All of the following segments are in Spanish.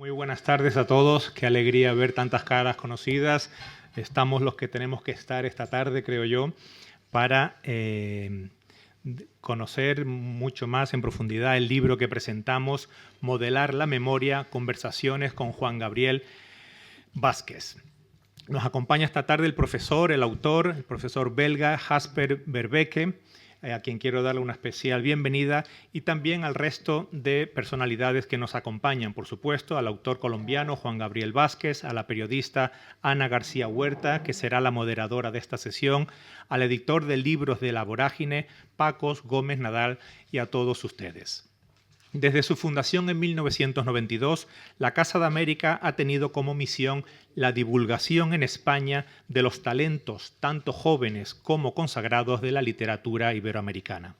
Muy buenas tardes a todos. Qué alegría ver tantas caras conocidas. Estamos los que tenemos que estar esta tarde, creo yo, para conocer mucho más en profundidad el libro que presentamos, Modelar la memoria, conversaciones con Juan Gabriel Vázquez. Nos acompaña esta tarde el profesor, el autor, el profesor belga Jasper Verbeke, a quien quiero darle una especial bienvenida, y también al resto de personalidades que nos acompañan, por supuesto, al autor colombiano Juan Gabriel Vázquez, a la periodista Ana García Huerta, que será la moderadora de esta sesión, al editor de libros de La Vorágine, Pacos Gómez Nadal, y a todos ustedes. Desde su fundación en 1992, la Casa de América ha tenido como misión la divulgación en España de los talentos, tanto jóvenes como consagrados, de la literatura iberoamericana.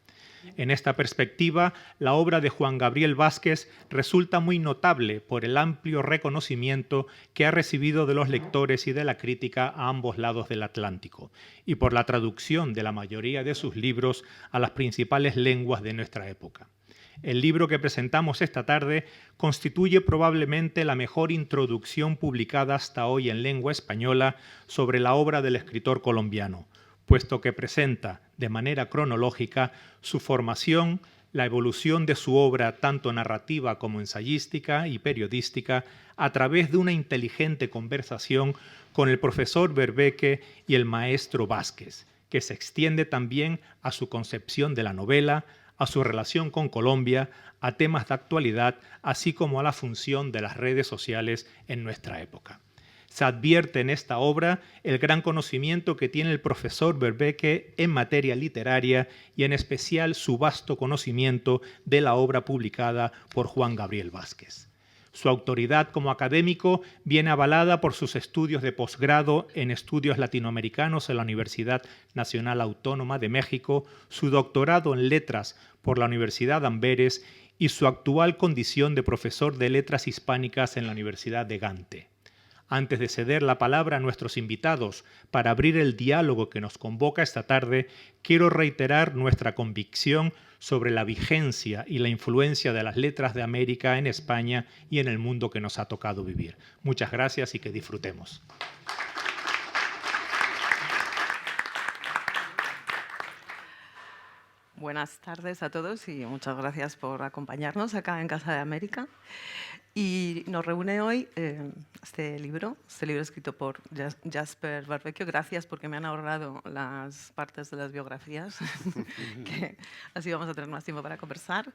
En esta perspectiva, la obra de Juan Gabriel Vázquez resulta muy notable por el amplio reconocimiento que ha recibido de los lectores y de la crítica a ambos lados del Atlántico, y por la traducción de la mayoría de sus libros a las principales lenguas de nuestra época. El libro que presentamos esta tarde constituye probablemente la mejor introducción publicada hasta hoy en lengua española sobre la obra del escritor colombiano, puesto que presenta de manera cronológica su formación, la evolución de su obra tanto narrativa como ensayística y periodística a través de una inteligente conversación con el profesor Verbeke y el maestro Vázquez, que se extiende también a su concepción de la novela, a su relación con Colombia, a temas de actualidad, así como a la función de las redes sociales en nuestra época. Se advierte en esta obra el gran conocimiento que tiene el profesor Verbeke en materia literaria y en especial su vasto conocimiento de la obra publicada por Juan Gabriel Vázquez. Su autoridad como académico viene avalada por sus estudios de posgrado en estudios latinoamericanos en la Universidad Nacional Autónoma de México, su doctorado en letras por la Universidad Amberes y su actual condición de profesor de letras hispánicas en la Universidad de Gante. Antes de ceder la palabra a nuestros invitados para abrir el diálogo que nos convoca esta tarde, quiero reiterar nuestra convicción sobre la vigencia y la influencia de las letras de América en España y en el mundo que nos ha tocado vivir. Muchas gracias y que disfrutemos. Buenas tardes a todos y muchas gracias por acompañarnos acá en Casa de América. Y nos reúne hoy este libro escrito por Jasper Verbeke. Gracias porque me han ahorrado las partes de las biografías, que así vamos a tener más tiempo para conversar.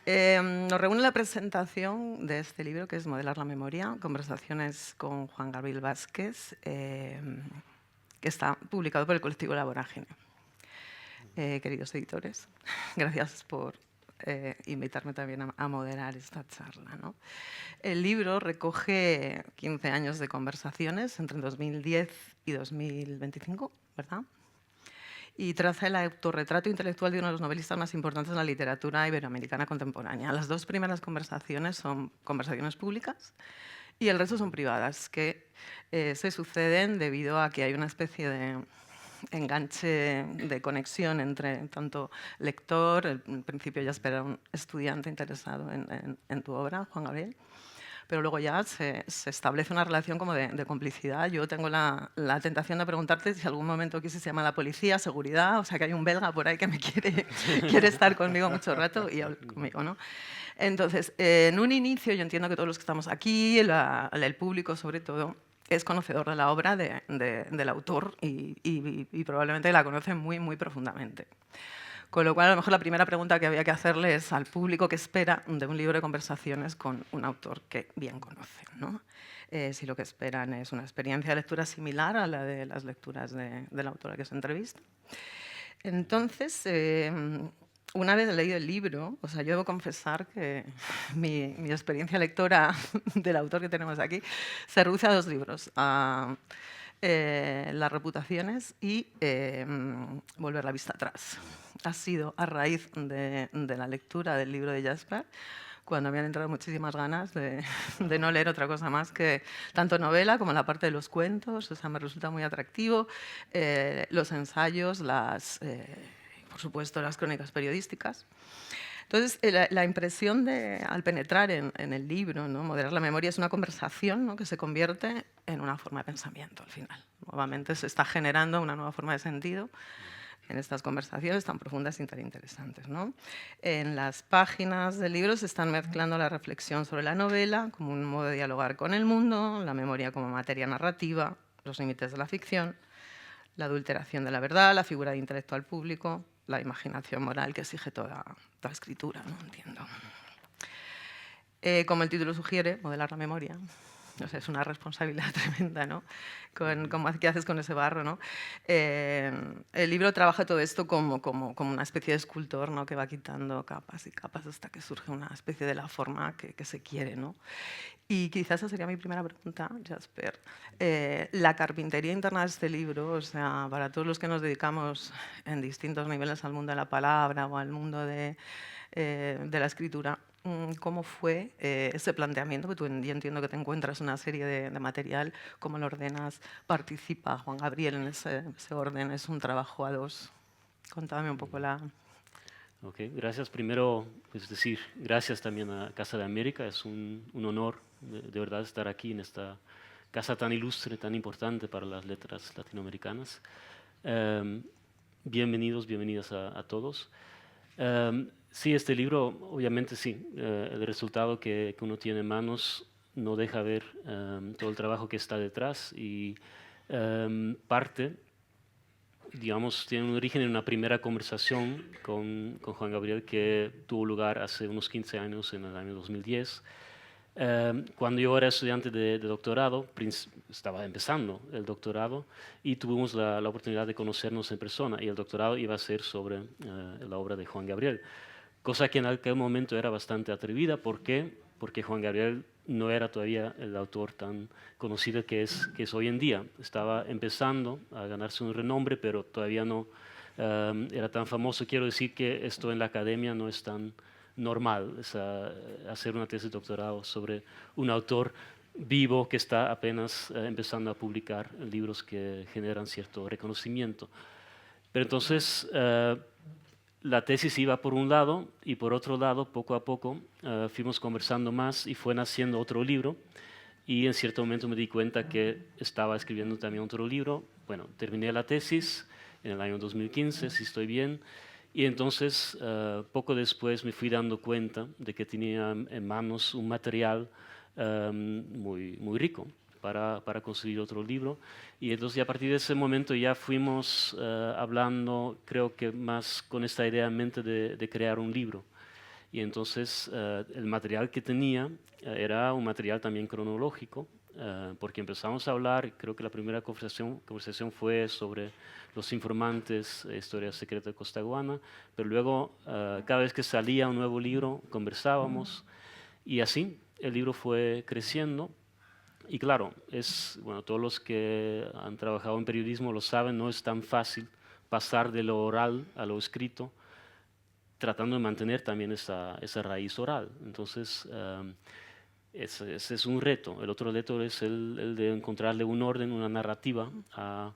Nos reúne la presentación de este libro, que es Modelar la memoria, conversaciones con Juan Gabriel Vázquez, que está publicado por el colectivo La Vorágine. Queridos editores, gracias por invitarme también a moderar esta charla, ¿no? El libro recoge 15 años de conversaciones entre 2010 y 2025, ¿verdad? Y traza el autorretrato intelectual de uno de los novelistas más importantes de la literatura iberoamericana contemporánea. Las dos primeras conversaciones son conversaciones públicas y el resto son privadas, que se suceden debido a que hay una especie de enganche de conexión entre tanto lector, en principio ya era un estudiante interesado en tu obra, Juan Gabriel, pero luego ya se establece una relación como de complicidad. Yo tengo la tentación de preguntarte si algún momento aquí se llama la policía, seguridad, o sea que hay un belga por ahí que me quiere estar conmigo mucho rato y hablar conmigo, ¿no? Entonces, en un inicio, yo entiendo que todos los que estamos aquí, el público sobre todo, es conocedor de la obra del autor y probablemente la conoce muy, muy profundamente. Con lo cual, a lo mejor la primera pregunta que había que hacerle es al público qué espera de un libro de conversaciones con un autor que bien conoce, ¿no? Si lo que esperan es una experiencia de lectura similar a la de las lecturas de la autora que se entrevista. Entonces, una vez leído el libro, o sea, yo debo confesar que mi experiencia lectora del autor que tenemos aquí se reduce a dos libros, a Las reputaciones y Volver la vista atrás. Ha sido a raíz de la lectura del libro de Jasper cuando me han entrado muchísimas ganas de no leer otra cosa más que tanto novela como la parte de los cuentos. O sea, me resulta muy atractivo, los ensayos, por supuesto, las crónicas periodísticas. Entonces, la impresión al penetrar en el libro, ¿no? Modelar la memoria es una conversación, ¿no? Que se convierte en una forma de pensamiento al final. Nuevamente se está generando una nueva forma de sentido en estas conversaciones tan profundas y tan interesantes, ¿no? En las páginas del libro se están mezclando la reflexión sobre la novela como un modo de dialogar con el mundo, la memoria como materia narrativa, los límites de la ficción, la adulteración de la verdad, la figura de intelectual público, la imaginación moral que exige toda escritura, ¿no? Entiendo. Como el título sugiere, modelar la memoria. O sea, es una responsabilidad tremenda, ¿no? ¿Qué haces con ese barro, no? El libro trabaja todo esto como una especie de escultor, ¿no? Que va quitando capas y capas hasta que surge una especie de la forma que se quiere, ¿no? Y quizás esa sería mi primera pregunta, Jasper. La carpintería interna de este libro, o sea, para todos los que nos dedicamos en distintos niveles al mundo de la palabra o al mundo de la escritura, ¿cómo fue ese planteamiento? Que tú yo entiendo que te encuentras una serie de material, ¿cómo lo ordenas? ¿Participa Juan Gabriel en ese orden? ¿Es un trabajo a dos? Contame un poco la... Ok, gracias. Primero, pues decir gracias también a Casa de América. Es un honor de verdad estar aquí en esta casa tan ilustre, tan importante para las letras latinoamericanas. Bienvenidos, bienvenidas a todos. Sí, este libro, obviamente sí, el resultado que uno tiene en manos no deja ver todo el trabajo que está detrás y parte, digamos, tiene un origen en una primera conversación con Juan Gabriel que tuvo lugar hace unos 15 años, en el año 2010. Cuando yo era estudiante de doctorado, estaba empezando el doctorado y tuvimos la oportunidad de conocernos en persona y el doctorado iba a ser sobre la obra de Juan Gabriel, cosa que en aquel momento era bastante atrevida. ¿Por qué? Porque Juan Gabriel no era todavía el autor tan conocido que es hoy en día. Estaba empezando a ganarse un renombre, pero todavía no era tan famoso. Quiero decir que esto en la academia no es tan normal, hacer una tesis de doctorado sobre un autor vivo que está apenas empezando a publicar libros que generan cierto reconocimiento. Pero entonces la tesis iba por un lado y por otro lado, poco a poco, fuimos conversando más y fue naciendo otro libro. Y en cierto momento me di cuenta que estaba escribiendo también otro libro. Bueno, terminé la tesis en el año 2015, si estoy bien. Y entonces, poco después me fui dando cuenta de que tenía en manos un material muy rico para construir otro libro. Y entonces a partir de ese momento ya fuimos hablando, creo que más con esta idea en mente de crear un libro. Y entonces el material que tenía era un material también cronológico, porque empezamos a hablar, creo que la primera conversación fue sobre Los Informantes, Historia Secreta de Costaguana, pero luego cada vez que salía un nuevo libro conversábamos y así el libro fue creciendo. Y claro, bueno, todos los que han trabajado en periodismo lo saben, no es tan fácil pasar de lo oral a lo escrito, tratando de mantener también esa raíz oral. Entonces, ese es un reto. El otro reto es el de encontrarle un orden, una narrativa a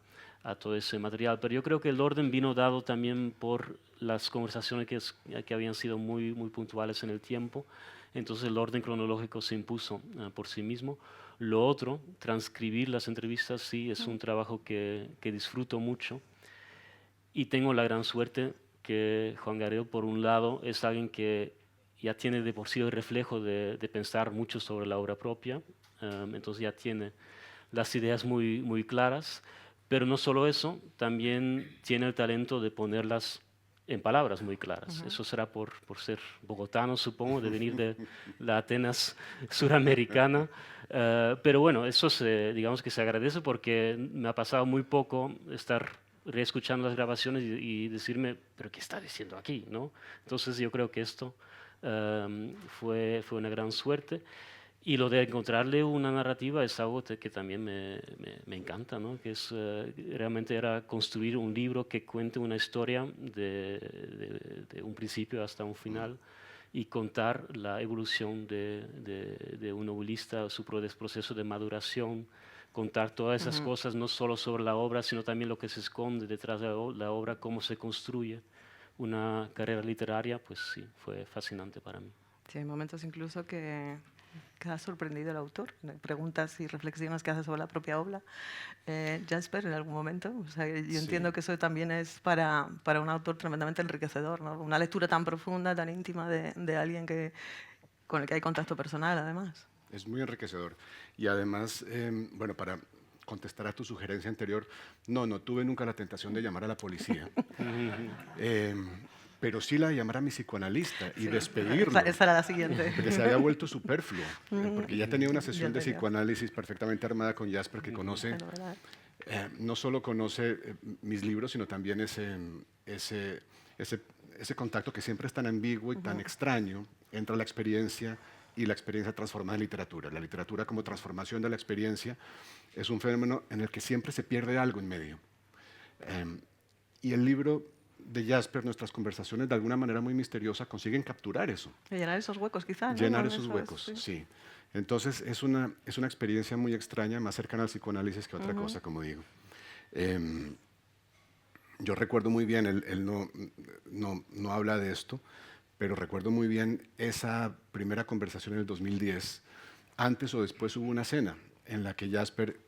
todo ese material. Pero yo creo que el orden vino dado también por las conversaciones que habían sido muy puntuales en el tiempo. Entonces el orden cronológico se impuso por sí mismo. Lo otro, transcribir las entrevistas, sí, es un trabajo que disfruto mucho. Y tengo la gran suerte que Juan Gabriel, por un lado, es alguien que ya tiene de por sí el reflejo de pensar mucho sobre la obra propia, entonces ya tiene las ideas muy claras, pero no solo eso, también tiene el talento de ponerlas en palabras muy claras. Eso será por ser bogotano, supongo, de venir de la Atenas suramericana, pero bueno, eso digamos que se agradece porque me ha pasado muy poco estar reescuchando las grabaciones y decirme, pero ¿qué está diciendo aquí? ¿No? Entonces yo creo que esto fue una gran suerte. Y lo de encontrarle una narrativa es algo que también me encanta, ¿no? Que realmente era construir un libro que cuente una historia de un principio hasta un final y contar la evolución de un novelista, su proceso de maduración, contar todas esas cosas, no solo sobre la obra, sino también lo que se esconde detrás de la obra, cómo se construye una carrera literaria, pues sí, fue fascinante para mí. Sí, hay momentos incluso que queda sorprendido el autor, preguntas y reflexiones que hace sobre la propia obra. Jasper, en algún momento, o sea, yo entiendo que eso también es para un autor tremendamente enriquecedor, ¿no? Una lectura tan profunda, tan íntima de alguien con el que hay contacto personal, además. Es muy enriquecedor. Y además, bueno, para contestar a tu sugerencia anterior, no tuve nunca la tentación de llamar a la policía. Pero sí la de llamar a mi psicoanalista y despedirlo. Esa era la siguiente. Porque se había vuelto superfluo. Porque ya tenía una sesión de psicoanálisis perfectamente armada con Jasper, que conoce, no solo conoce mis libros, sino también ese contacto que siempre es tan ambiguo y tan extraño entre la experiencia y la experiencia transformada en literatura. La literatura como transformación de la experiencia es un fenómeno en el que siempre se pierde algo en medio. Y el libro de Jasper, nuestras conversaciones, de alguna manera muy misteriosa, consiguen capturar eso. Y llenar esos huecos, quizás. Llenar esos huecos, sí. Entonces, es una experiencia muy extraña, más cercana al psicoanálisis que otra cosa, como digo. Yo recuerdo muy bien, él no habla de esto, pero recuerdo muy bien esa primera conversación en el 2010. Antes o después hubo una cena en la que Jasper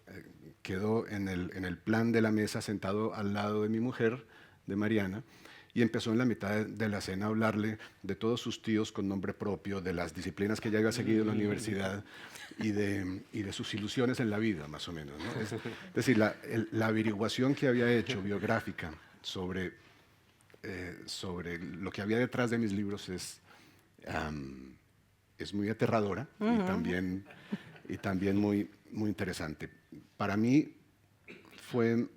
quedó en el plan de la mesa sentado al lado de mi mujer, de Mariana, y empezó en la mitad de la cena a hablarle de todos sus tíos con nombre propio, de las disciplinas que ya había seguido en la universidad y de sus ilusiones en la vida, más o menos, ¿no? Es decir, la averiguación que había hecho biográfica sobre lo que había detrás de mis libros es muy aterradora y también muy, muy interesante. Para mí fue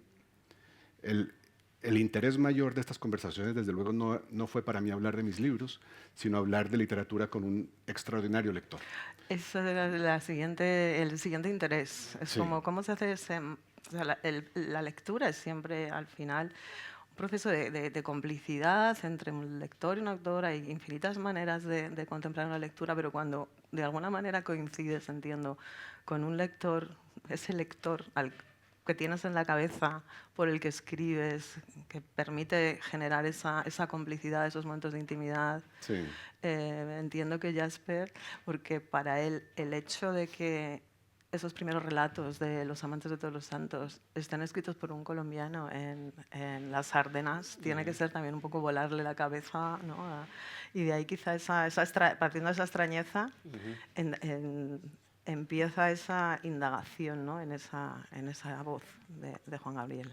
el interés mayor de estas conversaciones, desde luego, no fue para mí hablar de mis libros, sino hablar de literatura con un extraordinario lector. Ese era el siguiente interés. Es como, ¿cómo se hace ese...? O sea, la lectura es siempre, al final, un proceso de complicidad entre un lector y un autor. Hay infinitas maneras de contemplar una lectura, pero cuando de alguna manera coincides, entiendo, con un lector, ese lector que tienes en la cabeza, por el que escribes, que permite generar esa complicidad, esos momentos de intimidad. Sí. Entiendo que Jasper, porque para él el hecho de que esos primeros relatos de Los amantes de todos los santos estén escritos por un colombiano en las Ardenas, tiene que ser también un poco volarle la cabeza, ¿no? Y de ahí quizá partiendo de esa extrañeza, empieza esa indagación, ¿no? en esa voz de Juan Gabriel.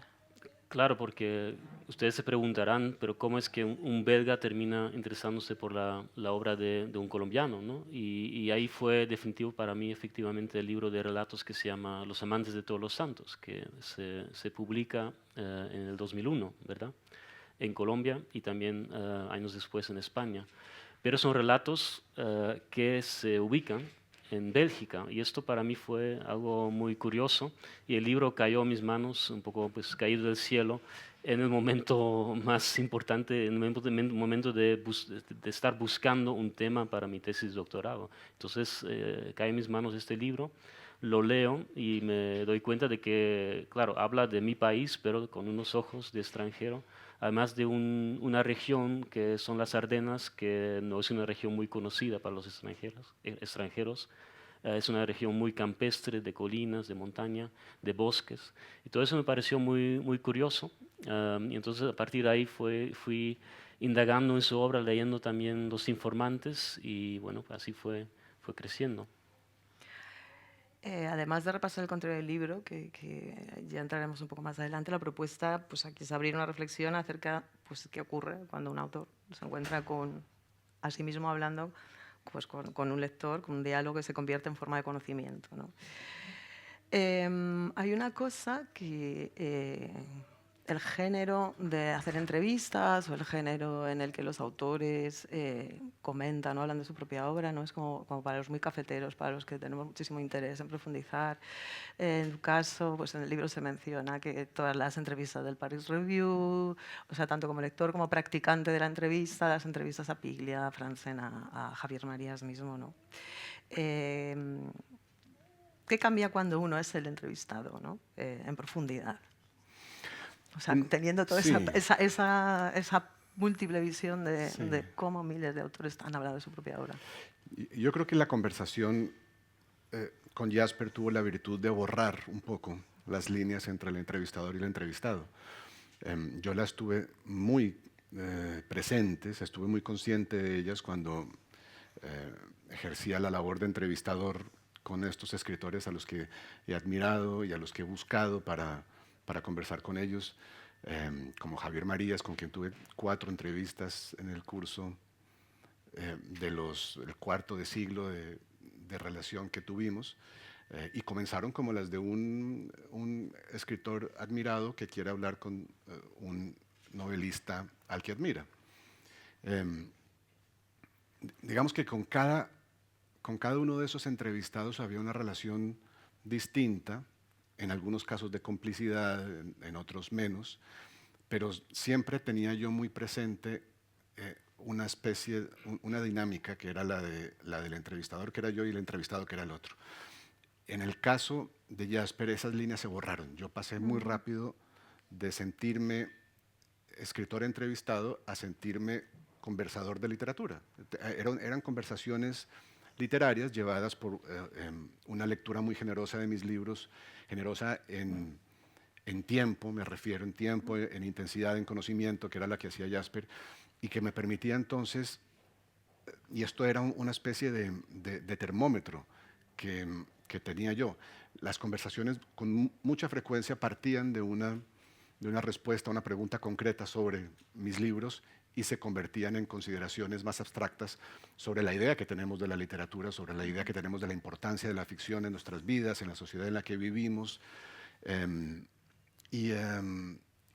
Claro, porque ustedes se preguntarán, pero ¿cómo es que un belga termina interesándose por la obra de un colombiano, ¿no? Y ahí fue definitivo para mí, efectivamente, el libro de relatos que se llama Los amantes de todos los santos, que se publica en el 2001, ¿verdad? En Colombia y también años después en España. Pero son relatos que se ubican en Bélgica, y esto para mí fue algo muy curioso, y el libro cayó a mis manos un poco pues caído del cielo en el momento más importante, en el momento de estar buscando un tema para mi tesis de doctorado. Entonces cae en mis manos este libro, lo leo y me doy cuenta de que, claro, habla de mi país, pero con unos ojos de extranjero, además de una región que son las Ardenas, que no es una región muy conocida para los extranjeros. Es una región muy campestre, de colinas, de montaña, de bosques. Y todo eso me pareció muy, muy curioso. Y entonces a partir de ahí fui indagando en su obra, leyendo también Los informantes, y bueno, así fue creciendo. Además de repasar el contenido del libro, que ya entraremos un poco más adelante, la propuesta pues, aquí es abrir una reflexión acerca pues, qué ocurre cuando un autor se encuentra a sí mismo hablando pues, con un lector, con un diálogo que se convierte en forma de conocimiento, ¿no? Hay una cosa que el género de hacer entrevistas o el género en el que los autores comentan, ¿no? Hablan de su propia obra, ¿no? Es como para los muy cafeteros, para los que tenemos muchísimo interés en profundizar. En tu caso, pues en el libro se menciona que todas las entrevistas del Paris Review, o sea, tanto como lector como practicante de la entrevista, las entrevistas a Piglia, a Francena, a Javier Marías mismo, ¿no? ¿Qué cambia cuando uno es el entrevistado, ¿no? En profundidad? O sea, teniendo toda Sí. esa múltiple visión de, Sí. de cómo miles de autores han hablado de su propia obra. Y yo creo que la conversación con Jasper tuvo la virtud de borrar un poco las líneas entre el entrevistador y el entrevistado. Yo las tuve muy presentes, estuve muy consciente de ellas cuando ejercía la labor de entrevistador con estos escritores a los que he admirado y a los que he buscado para conversar con ellos, como Javier Marías, con quien tuve 4 entrevistas en el curso el cuarto de siglo de relación que tuvimos, y comenzaron como las de un escritor admirado que quiere hablar con un novelista al que admira. Digamos que con cada uno de esos entrevistados había una relación distinta, en algunos casos de complicidad, en otros menos, pero siempre tenía yo muy presente una especie, una dinámica que era la del entrevistador, que era yo, y el entrevistado, que era el otro. En el caso de Jasper, esas líneas se borraron. Yo pasé muy rápido de sentirme escritor entrevistado a sentirme conversador de literatura. Eran conversaciones literarias llevadas por una lectura muy generosa de mis libros, generosa en tiempo, me refiero, en tiempo, en intensidad, en conocimiento, que era la que hacía Jasper, y que me permitía entonces, y esto era una especie de termómetro que tenía yo. Las conversaciones con mucha frecuencia partían de una respuesta a una pregunta concreta sobre mis libros y se convertían en consideraciones más abstractas sobre la idea que tenemos de la literatura, sobre la idea que tenemos de la importancia de la ficción en nuestras vidas, en la sociedad en la que vivimos,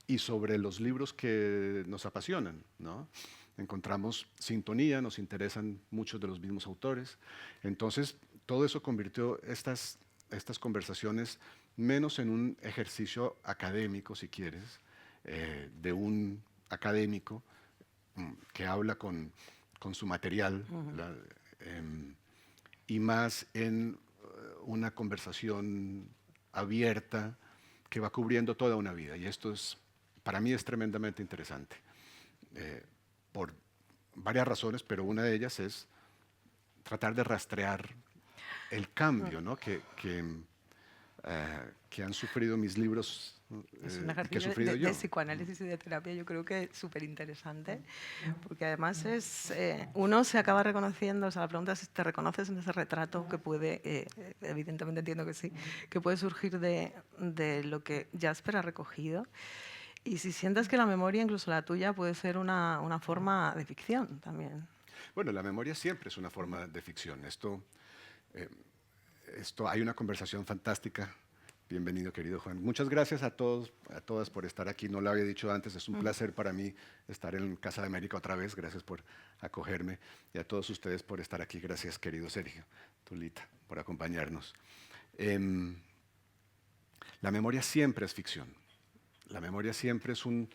y sobre los libros que nos apasionan, ¿no? Encontramos sintonía, nos interesan muchos de los mismos autores. Entonces, todo eso convirtió estas conversaciones menos en un ejercicio académico, si quieres, de un académico que habla con su material, y más en una conversación abierta que va cubriendo toda una vida. Y esto para mí es tremendamente interesante, por varias razones, pero una de ellas es tratar de rastrear el cambio, ¿no? que han sufrido mis libros, Es un que he ejercicio sufrido yo. de psicoanálisis y de terapia, yo creo que es súper interesante, porque además uno se acaba reconociendo, o sea, la pregunta es si te reconoces en ese retrato que puede, evidentemente entiendo que sí, que puede surgir de lo que Jasper ha recogido, y si sientes que la memoria, incluso la tuya, puede ser una forma de ficción también. Bueno, la memoria siempre es una forma de ficción. Hay una conversación fantástica. Bienvenido, querido Juan. Muchas gracias a todos, a todas por estar aquí. No lo había dicho antes, es un placer para mí estar en Casa de América otra vez. Gracias por acogerme, y a todos ustedes por estar aquí. Gracias, querido Sergio, Tulita, por acompañarnos. La memoria siempre es ficción. La memoria siempre es un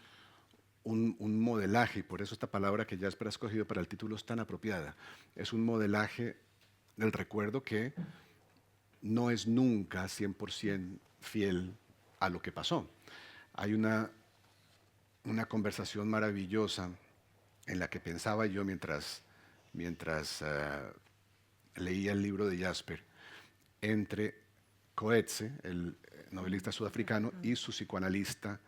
modelaje, y por eso esta palabra que Jasper ha escogido para el título es tan apropiada. Es un modelaje del recuerdo que no es nunca 100% fiel a lo que pasó. Hay una conversación maravillosa en la que pensaba yo mientras leía el libro de Jasper, entre Coetzee, el novelista sudafricano, y su psicoanalista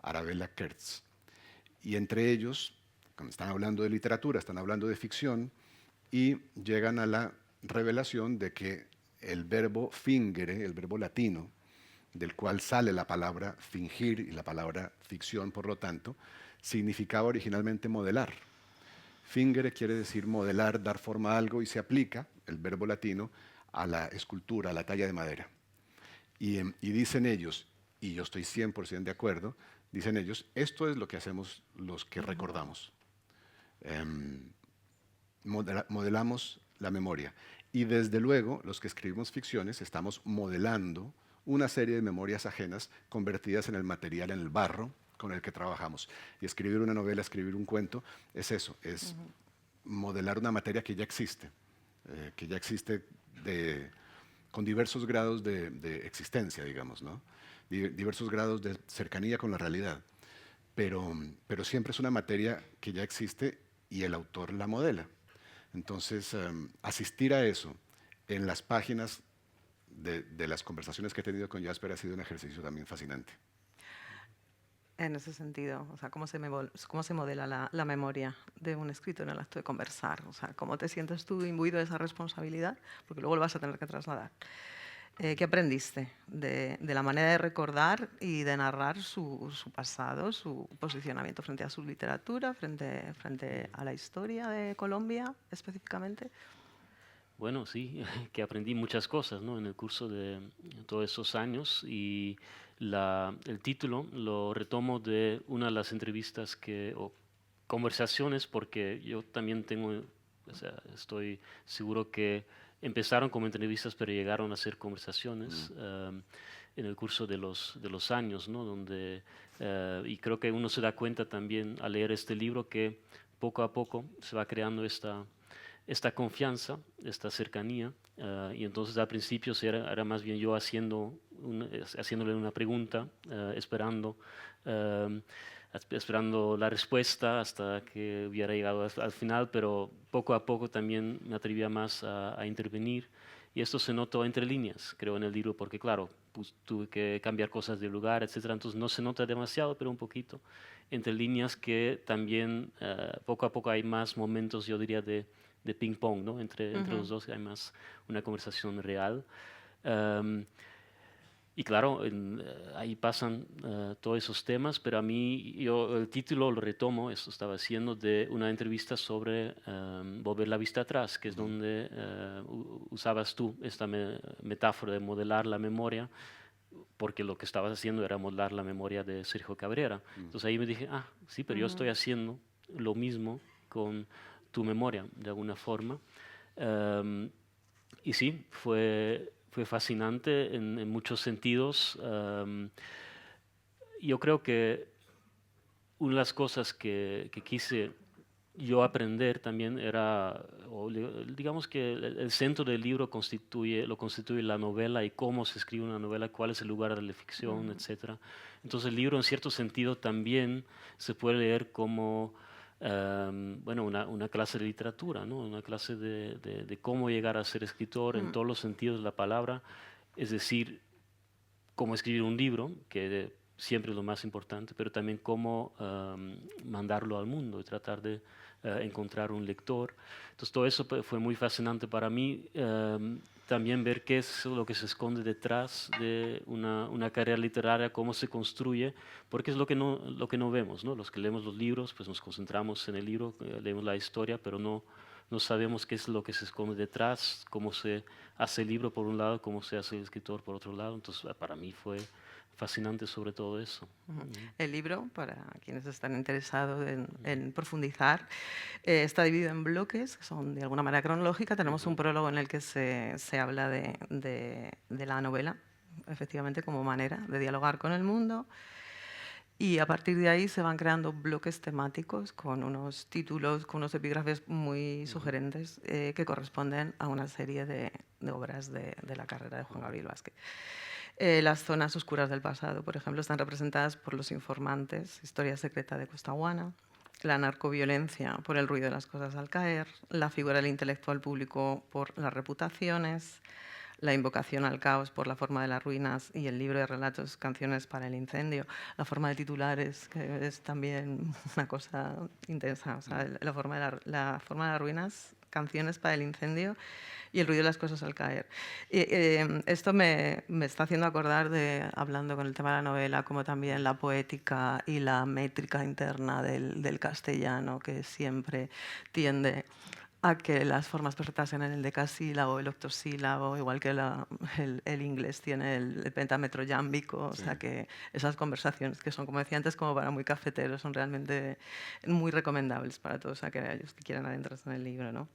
Arabella Kertz. Y entre ellos, cuando están hablando de literatura, están hablando de ficción, y llegan a la revelación de que el verbo fingere, el verbo latino, del cual sale la palabra fingir y la palabra ficción, por lo tanto, significaba originalmente modelar. Fingere quiere decir modelar, dar forma a algo, y se aplica, el verbo latino, a la escultura, a la talla de madera. Y dicen ellos, y yo estoy 100% de acuerdo, dicen ellos, esto es lo que hacemos los que recordamos. Modelamos la memoria. Y desde luego, los que escribimos ficciones estamos modelando una serie de memorias ajenas convertidas en el material, en el barro con el que trabajamos. Y escribir una novela, escribir un cuento, es eso, es modelar una materia que ya existe con diversos grados de existencia, digamos, ¿no? Diversos grados de cercanía con la realidad. pero siempre es una materia que ya existe y el autor la modela. Entonces, asistir a eso en las páginas de las conversaciones que he tenido con Jasper ha sido un ejercicio también fascinante. En ese sentido, o sea, cómo se modela la memoria de un escritor en el acto de conversar, o sea, cómo te sientes tú imbuido de esa responsabilidad, porque luego lo vas a tener que trasladar. ¿Qué aprendiste de la manera de recordar y de narrar su pasado, su posicionamiento frente a su literatura, frente a la historia de Colombia específicamente? Bueno, sí, que aprendí muchas cosas, ¿no? En el curso de todos esos años y el título lo retomo de una de las entrevistas o conversaciones, porque yo también tengo, o sea, estoy seguro que empezaron como entrevistas, pero llegaron a ser conversaciones en el curso de los años, ¿no? Y creo que uno se da cuenta también al leer este libro que poco a poco se va creando esta confianza, esta cercanía, y entonces al principio era más bien yo haciéndole una pregunta, esperando la respuesta hasta que hubiera llegado al final, pero poco a poco también me atrevía más a intervenir, y esto se notó entre líneas, creo, en el libro, porque claro, pues, tuve que cambiar cosas de lugar, etcétera, entonces no se nota demasiado, pero un poquito entre líneas, que también poco a poco hay más momentos, yo diría, de ping pong, ¿no? Entre los dos hay más una conversación real. Y claro, ahí pasan todos esos temas, pero a mí, yo el título lo retomo, esto estaba haciendo, de una entrevista sobre volver la vista atrás, que es donde usabas tú esta metáfora de modelar la memoria, porque lo que estabas haciendo era modelar la memoria de Sergio Cabrera. Entonces ahí me dije, sí, pero yo estoy haciendo lo mismo con tu memoria, de alguna forma. Y sí, fue fascinante en muchos sentidos. Yo creo que una de las cosas que quise yo aprender también era, digamos que el centro del libro lo constituye la novela y cómo se escribe una novela, cuál es el lugar de la ficción, etc. Entonces el libro en cierto sentido también se puede leer como bueno, una clase de literatura, ¿no? Una clase de cómo llegar a ser escritor en todos los sentidos de la palabra, es decir, cómo escribir un libro, que siempre es lo más importante, pero también cómo mandarlo al mundo y tratar de encontrar un lector. Entonces todo eso fue muy fascinante para mí. También ver qué es lo que se esconde detrás de una carrera literaria, cómo se construye, porque es lo que no vemos, ¿no? Los que leemos los libros, pues nos concentramos en el libro, leemos la historia, pero no sabemos qué es lo que se esconde detrás, cómo se hace el libro por un lado, cómo se hace el escritor por otro lado. Entonces para mí fue fascinante sobre todo eso. El libro, para quienes están interesados en profundizar, está dividido en bloques, que son de alguna manera cronológica. Tenemos un prólogo en el que se habla de la novela, efectivamente, como manera de dialogar con el mundo. Y a partir de ahí se van creando bloques temáticos con unos títulos, con unos epígrafes muy sugerentes que corresponden a una serie de obras de la carrera de Juan Gabriel Vázquez. Las zonas oscuras del pasado, por ejemplo, están representadas por Los informantes, Historia secreta de Costaguana, la narcoviolencia por el ruido de las cosas al caer, la figura del intelectual público por las reputaciones, la invocación al caos por la forma de las ruinas y el libro de relatos Canciones para el incendio. La forma de titulares, que es también una cosa intensa, o sea, la forma de las ruinas, Canciones para el incendio y el ruido de las cosas al caer. Esto me está haciendo acordar hablando con el tema de la novela, como también la poética y la métrica interna del castellano, que siempre tiende a que las formas perfectas sean en el decasílabo, el octosílabo, igual que el inglés tiene el pentámetro yámbico, o sea que esas conversaciones que son, como decía antes, como para muy cafeteros, son realmente muy recomendables para todos aquellos que quieran adentrarse en el libro, ¿no?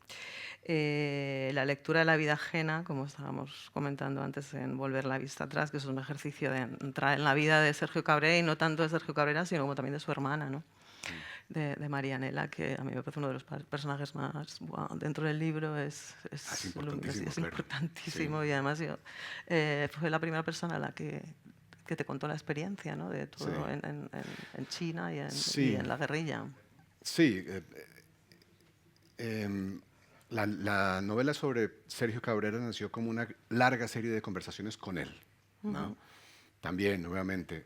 La lectura de la vida ajena, como estábamos comentando antes en Volver la vista atrás, que es un ejercicio de entrar en la vida de Sergio Cabrera, y no tanto de Sergio Cabrera, sino como también de su hermana, ¿no? De Marianela, que a mí me parece uno de los personajes más dentro del libro, es importantísimo, importantísimo. Sí. Y además fue la primera persona a la que que te contó la experiencia, ¿no? De todo Sí. en China y Sí. en la guerrilla. Sí, la novela sobre Sergio Cabrera nació como una larga serie de conversaciones con él, ¿no? También, nuevamente,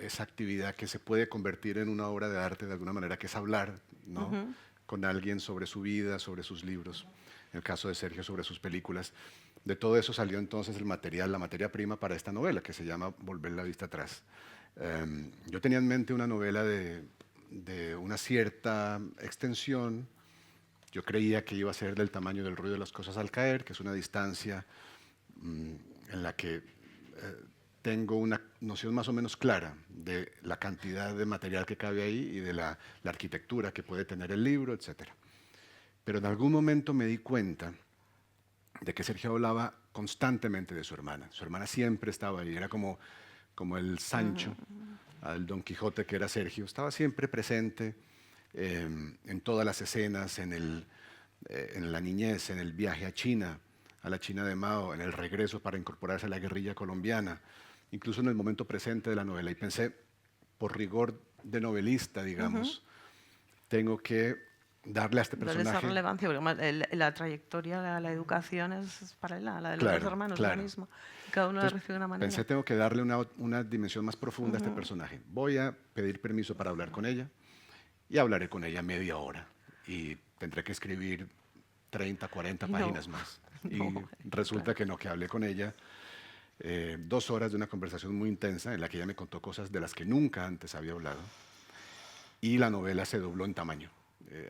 esa actividad que se puede convertir en una obra de arte de alguna manera, que es hablar, ¿no? Con alguien sobre su vida, sobre sus libros, en el caso de Sergio, sobre sus películas. De todo eso salió entonces el material, la materia prima para esta novela, que se llama Volver la vista atrás. Yo tenía en mente una novela de una cierta extensión. Yo creía que iba a ser del tamaño del ruido de las cosas al caer, que es una distancia en la que tengo una noción más o menos clara de la cantidad de material que cabe ahí y de la arquitectura que puede tener el libro, etc. Pero en algún momento me di cuenta de que Sergio hablaba constantemente de su hermana. Su hermana siempre estaba ahí, era como el Sancho, al Don Quijote que era Sergio. Estaba siempre presente en todas las escenas, en la niñez, en el viaje a China, a la China de Mao, en el regreso para incorporarse a la guerrilla colombiana, incluso en el momento presente de la novela. Y pensé, por rigor de novelista, digamos, tengo que darle a este Darle esa personaje. relevancia, porque además la trayectoria, la educación es paralela, la de los Claro, dos hermanos, claro. la misma. Cada uno la Entonces, recibe de una manera. pensé, tengo que darle una dimensión más profunda a este personaje. Voy a pedir permiso para hablar con ella y hablaré con ella media hora. Y tendré que escribir 30, 40 páginas más. Y resulta que no, que hablé con ella 2 horas de una conversación muy intensa en la que ella me contó cosas de las que nunca antes había hablado. Y la novela se dobló en tamaño.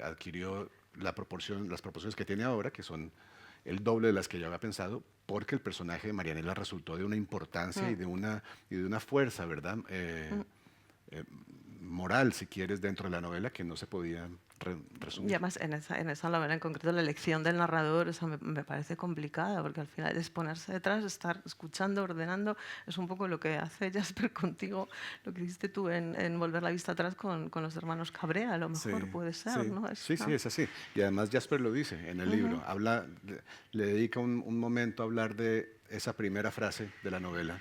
Adquirió las proporciones que tiene ahora, que son el doble de las que yo había pensado, porque el personaje de Marianela resultó de una importancia y de una fuerza, ¿verdad? Moral, si quieres, dentro de la novela que no se podía resumir. Y además, en esa novela en concreto, la elección del narrador, esa me parece complicada, porque al final es ponerse detrás, estar escuchando, ordenando, es un poco lo que hace Jasper contigo, lo que hiciste tú en Volver la vista atrás con los hermanos Cabrera, a lo mejor puede ser, sí, ¿no? Sí, es así. Y además Jasper lo dice en el libro, le dedica un momento a hablar de esa primera frase de la novela,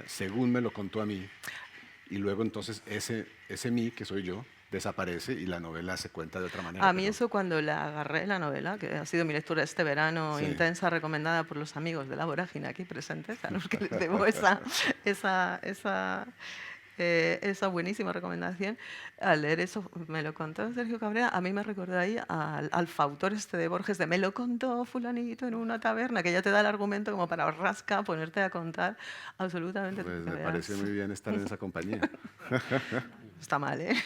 según me lo contó a mí, y luego entonces ese mí, que soy yo, desaparece y la novela se cuenta de otra manera. A mí eso cuando la agarré, la novela, que ha sido mi lectura este verano, Sí. intensa, recomendada por los amigos de la vorágine aquí presentes, a los que les debo esa buenísima recomendación. Al leer eso, me lo contó Sergio Cabrera, a mí me recordó ahí al fautor este de Borges, de me lo contó fulanito en una taberna, que ya te da el argumento como para rasca, ponerte a contar absolutamente Pues lo que me veas. parece muy bien estar en esa compañía. Está mal, ¿eh?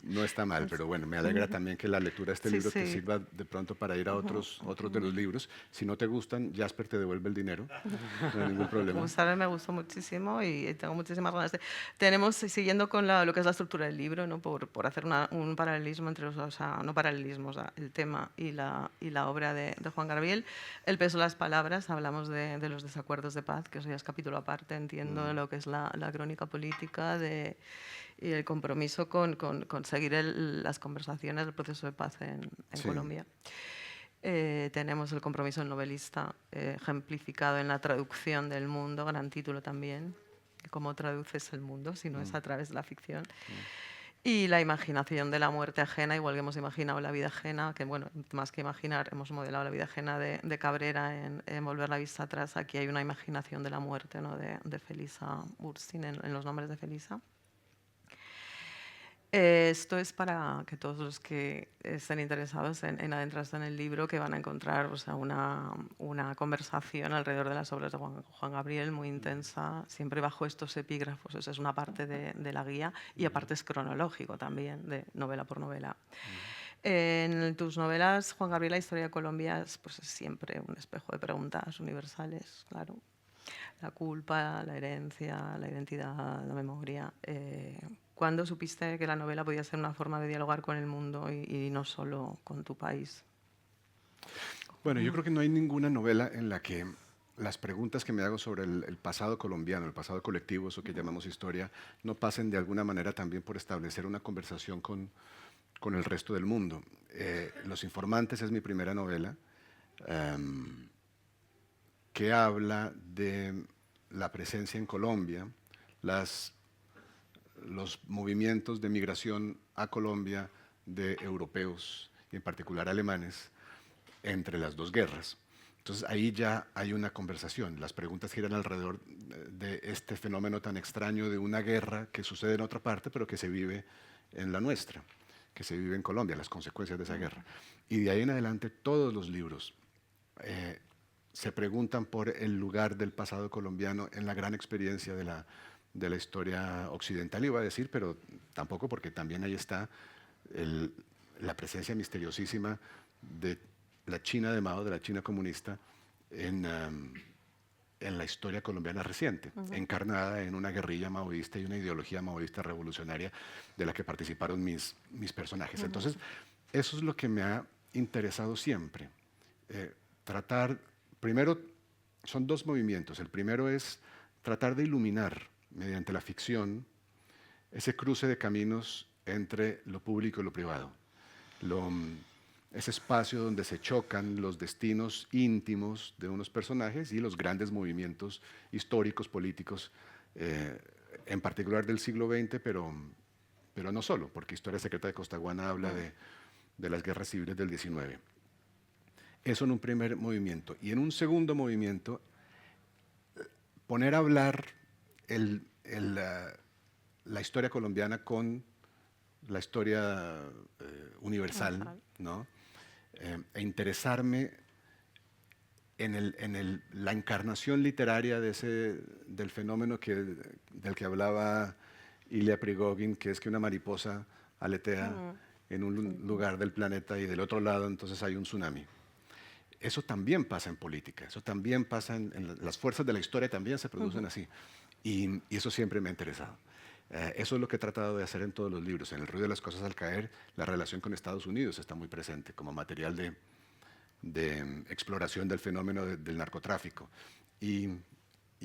No está mal, pero bueno, me alegra también que la lectura de este Sí, libro te sí. sirva de pronto para ir a otros de los libros. Si no te gustan, Jasper te devuelve el dinero, no hay ningún problema. Gustarme me gustó muchísimo y tengo muchísimas ganas de... Tenemos, siguiendo con lo que es la estructura del libro, ¿no? por hacer un paralelismo entre los, o sea, no paralelismo, o sea, el tema y la obra de Juan Gabriel, El peso de las palabras, hablamos de los desacuerdos de paz, que eso ya es capítulo aparte, entiendo lo que es la crónica política y el compromiso con seguir las conversaciones, el proceso de paz en Sí. Colombia. Tenemos el compromiso del novelista ejemplificado en la traducción del mundo, gran título también, cómo traduces el mundo si no es a través de la ficción. Y la imaginación de la muerte ajena, igual que hemos imaginado la vida ajena, que bueno, más que imaginar, hemos modelado la vida ajena de Cabrera en Volver la vista atrás. Aquí hay una imaginación de la muerte, ¿no? de Felisa Ursin en Los nombres de Felisa. Esto es para que todos los que estén interesados en adentrarse en el libro, que van a encontrar, o sea, una conversación alrededor de las obras de Juan Gabriel muy intensa, siempre bajo estos epígrafos. Esa es una parte de la guía y aparte es cronológico también, de novela por novela. En tus novelas, Juan Gabriel, la historia de Colombia es siempre un espejo de preguntas universales, claro. La culpa, la herencia, la identidad, la memoria. ¿Cuándo supiste que la novela podía ser una forma de dialogar con el mundo y no solo con tu país? Bueno, yo creo que no hay ninguna novela en la que las preguntas que me hago sobre el pasado colombiano, el pasado colectivo, eso que llamamos historia, no pasen de alguna manera también por establecer una conversación con el resto del mundo. Los Informantes es mi primera novela, que habla de la presencia en Colombia, los movimientos de migración a Colombia de europeos, y en particular alemanes, entre las dos guerras. Entonces ahí ya hay una conversación. Las preguntas giran alrededor de este fenómeno tan extraño de una guerra que sucede en otra parte, pero que se vive en la nuestra, que se vive en Colombia, las consecuencias de esa guerra. Y de ahí en adelante todos los libros se preguntan por el lugar del pasado colombiano en la gran experiencia de la historia occidental, iba a decir, pero tampoco, porque también ahí está la presencia misteriosísima de la China de Mao, de la China comunista, en la historia colombiana reciente, encarnada en una guerrilla maoísta y una ideología maoísta revolucionaria de la que participaron mis personajes. Entonces, eso es lo que me ha interesado siempre. Tratar, primero, son dos movimientos. El primero es tratar de iluminar, mediante la ficción, ese cruce de caminos entre lo público y lo privado. Ese espacio donde se chocan los destinos íntimos de unos personajes y los grandes movimientos históricos, políticos, en particular del siglo XX, pero no solo, porque Historia Secreta de Costaguana habla de las guerras civiles del XIX. Eso en un primer movimiento. Y en un segundo movimiento, poner a hablar la historia colombiana con la historia universal, ¿no? E interesarme en la encarnación literaria del fenómeno del que hablaba Ilya Prigogine, que es que una mariposa aletea en un lugar del planeta y del otro lado entonces hay un tsunami. Eso también pasa en política, eso también pasa en las fuerzas de la historia, también se producen así. Y eso siempre me ha interesado. Eso es lo que he tratado de hacer en todos los libros. En El ruido de las cosas al caer, la relación con Estados Unidos está muy presente como material de exploración del fenómeno del narcotráfico. Y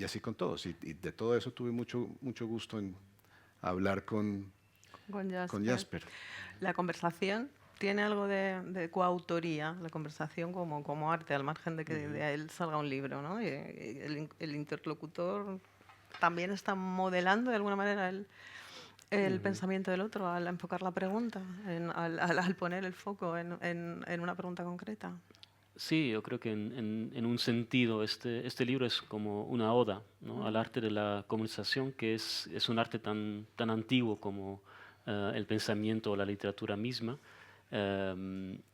así con todos. Y de todo eso tuve mucho gusto en hablar con Jasper. La conversación tiene algo de coautoría, la conversación como arte, al margen de que de él salga un libro, ¿no? Y el interlocutor también está modelando de alguna manera el pensamiento del otro al enfocar la pregunta, al poner el foco en una pregunta concreta. Sí, yo creo que en un sentido este libro es como una oda, ¿no? Al arte de la conversación, que es un arte tan antiguo como el pensamiento o la literatura misma.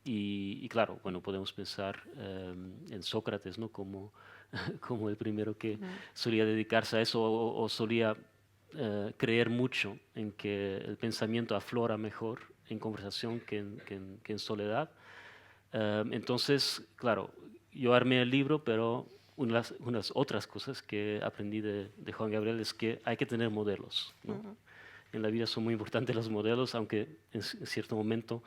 Y claro, bueno, podemos pensar en Sócrates, ¿no? como el primero que solía dedicarse a eso o solía creer mucho en que el pensamiento aflora mejor en conversación que en soledad. Entonces, claro, yo armé el libro, pero unas otras cosas que aprendí de Juan Gabriel es que hay que tener modelos, ¿no? En la vida son muy importantes los modelos, aunque en cierto momento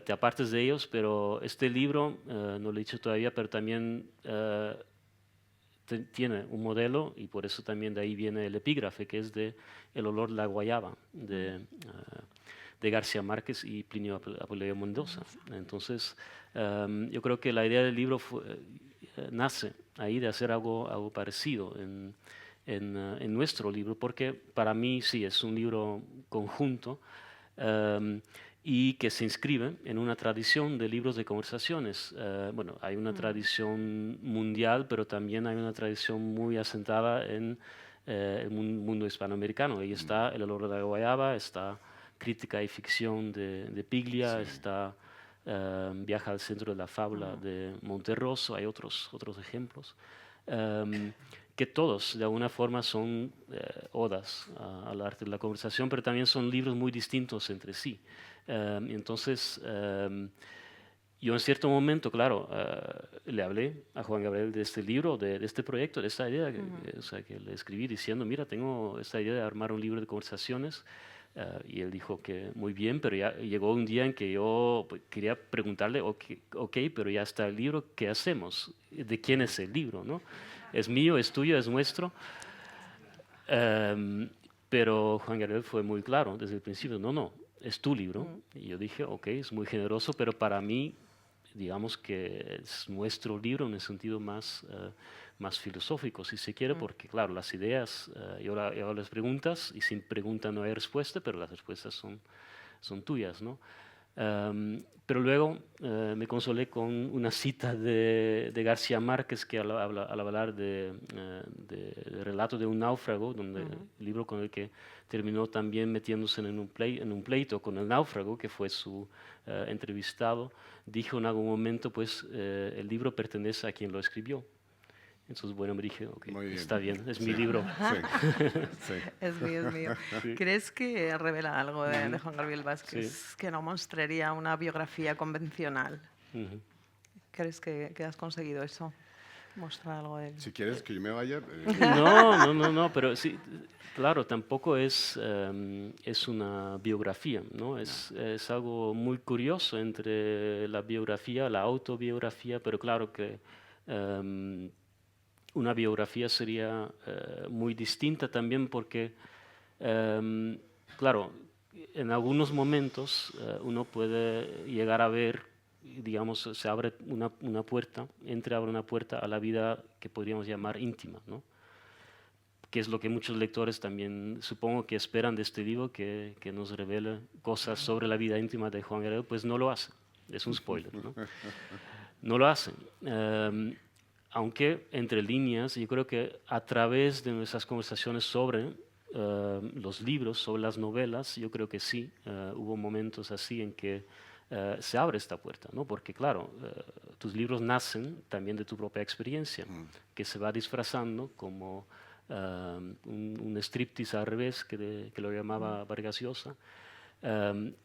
te apartes de ellos, pero este libro, no lo he dicho todavía, pero también tiene un modelo y por eso también de ahí viene el epígrafe, que es de El olor de la guayaba, de García Márquez y Plinio Apuleyo Mendoza. Entonces, yo creo que la idea del libro nace ahí de hacer algo parecido en nuestro libro, porque para mí sí es un libro conjunto y que se inscribe en una tradición de libros de conversaciones. Bueno, hay una tradición mundial, pero también hay una tradición muy asentada en el mundo hispanoamericano. Ahí está El olor de la guayaba, está Crítica y ficción de Piglia, está Viaje al centro de la fábula de Monterroso, hay otros ejemplos. Que todos de alguna forma son odas al arte de la conversación, pero también son libros muy distintos entre sí. Entonces, yo en cierto momento, claro, le hablé a Juan Gabriel de este libro, de este proyecto, de esta idea, o sea, que le escribí diciendo, mira, tengo esta idea de armar un libro de conversaciones. Y él dijo que muy bien, pero ya llegó un día en que yo quería preguntarle, ok, pero ya está el libro, ¿qué hacemos? ¿De quién es el libro, no? ¿Es mío, es tuyo, es nuestro? Pero Juan Gabriel fue muy claro desde el principio, no, es tu libro. Y yo dije, ok, es muy generoso, pero para mí, digamos que es nuestro libro en el sentido más más filosófico, si se quiere, porque claro, las ideas, yo hago las preguntas y sin pregunta no hay respuesta, pero las respuestas son tuyas, ¿no? Pero luego me consolé con una cita de García Márquez que al hablar de Relato de un náufrago, donde el libro con el que terminó también metiéndose en un pleito con el náufrago, que fue su entrevistado, dijo en algún momento, pues el libro pertenece a quien lo escribió. Entonces, bueno, me dije, ok, está bien, es mi libro. Sí, sí. Es mío. Sí. ¿Crees que revela algo de Juan Gabriel Vázquez que no mostraría una biografía convencional? Ujú. ¿Crees que has conseguido eso? Mostrar algo de él. Si quieres que yo me vaya. No, pero sí, claro, tampoco es una biografía, ¿no? Es algo muy curioso entre la biografía, la autobiografía, pero claro que una biografía sería muy distinta también porque, claro, en algunos momentos uno puede llegar a ver, digamos, se abre una puerta, abre una puerta a la vida que podríamos llamar íntima, ¿no? Que es lo que muchos lectores también supongo que esperan de este libro, que nos revele cosas sobre la vida íntima de Juan Gabriel, pues no lo hace, es un spoiler, ¿no? No lo hacen. Aunque entre líneas, yo creo que a través de nuestras conversaciones sobre los libros, sobre las novelas, yo creo que sí, hubo momentos así en que se abre esta puerta, ¿no? Porque claro, tus libros nacen también de tu propia experiencia, que se va disfrazando como un striptease al revés, que lo llamaba Vargas Llosa.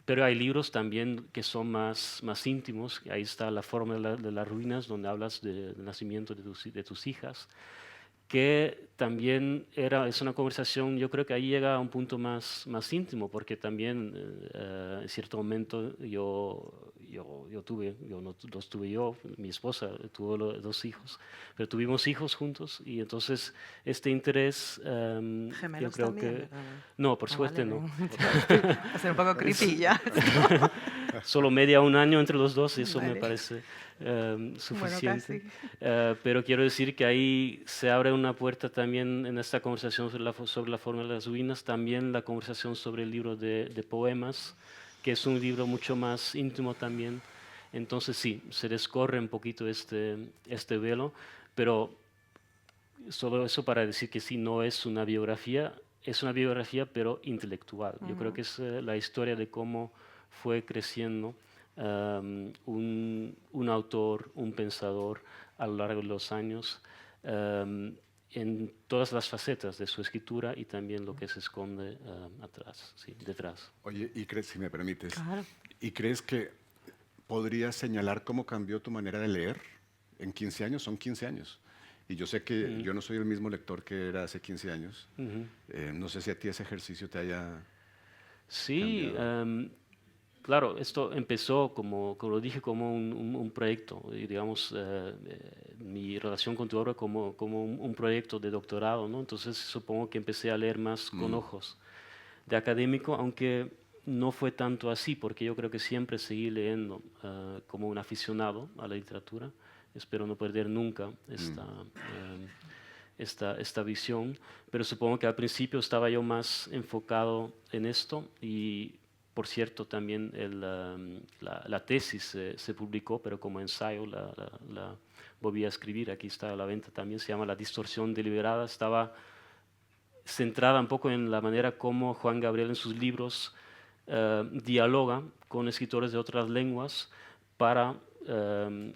Pero hay libros también que son más íntimos. Ahí está La forma de las ruinas, donde hablas del nacimiento de tus hijas, que también es una conversación, yo creo que ahí llega a un punto más íntimo, porque también en cierto momento no los tuve yo, mi esposa tuvo dos hijos, pero tuvimos hijos juntos y entonces este interés, yo ¿Gemelos creo también? que... No, por suerte vale, no. Va a ser un poco creepy ya. Solo un año entre los dos, eso me Vale. parece suficiente. casi. Pero quiero decir que ahí se abre una puerta también en esta conversación sobre la forma de las ruinas, también la conversación sobre el libro de poemas, que es un libro mucho más íntimo también. Entonces sí, se descorre un poquito este velo, pero solo eso para decir que sí, no es una biografía, es una biografía pero intelectual. Yo creo que es la historia de cómo fue creciendo un autor, un pensador a lo largo de los años, en todas las facetas de su escritura y también lo que se esconde atrás, sí, detrás. Oye, ¿y crees, si me permites, Claro. ¿y crees que podrías señalar cómo cambió tu manera de leer en 15 años? Son 15 años. Y yo sé que yo no soy el mismo lector que era hace 15 años. No sé si a ti ese ejercicio te haya Sí, cambiado. claro, esto empezó, como lo dije, como un proyecto, y digamos, mi relación con tu obra como un proyecto de doctorado, ¿no? Entonces supongo que empecé a leer más con ojos de académico, aunque no fue tanto así, porque yo creo que siempre seguí leyendo como un aficionado a la literatura. Espero no perder nunca esta visión, pero supongo que al principio estaba yo más enfocado en esto y, por cierto, también la tesis se publicó, pero como ensayo la volví a escribir, aquí está a la venta también, se llama La distorsión deliberada, estaba centrada un poco en la manera como Juan Gabriel en sus libros dialoga con escritores de otras lenguas para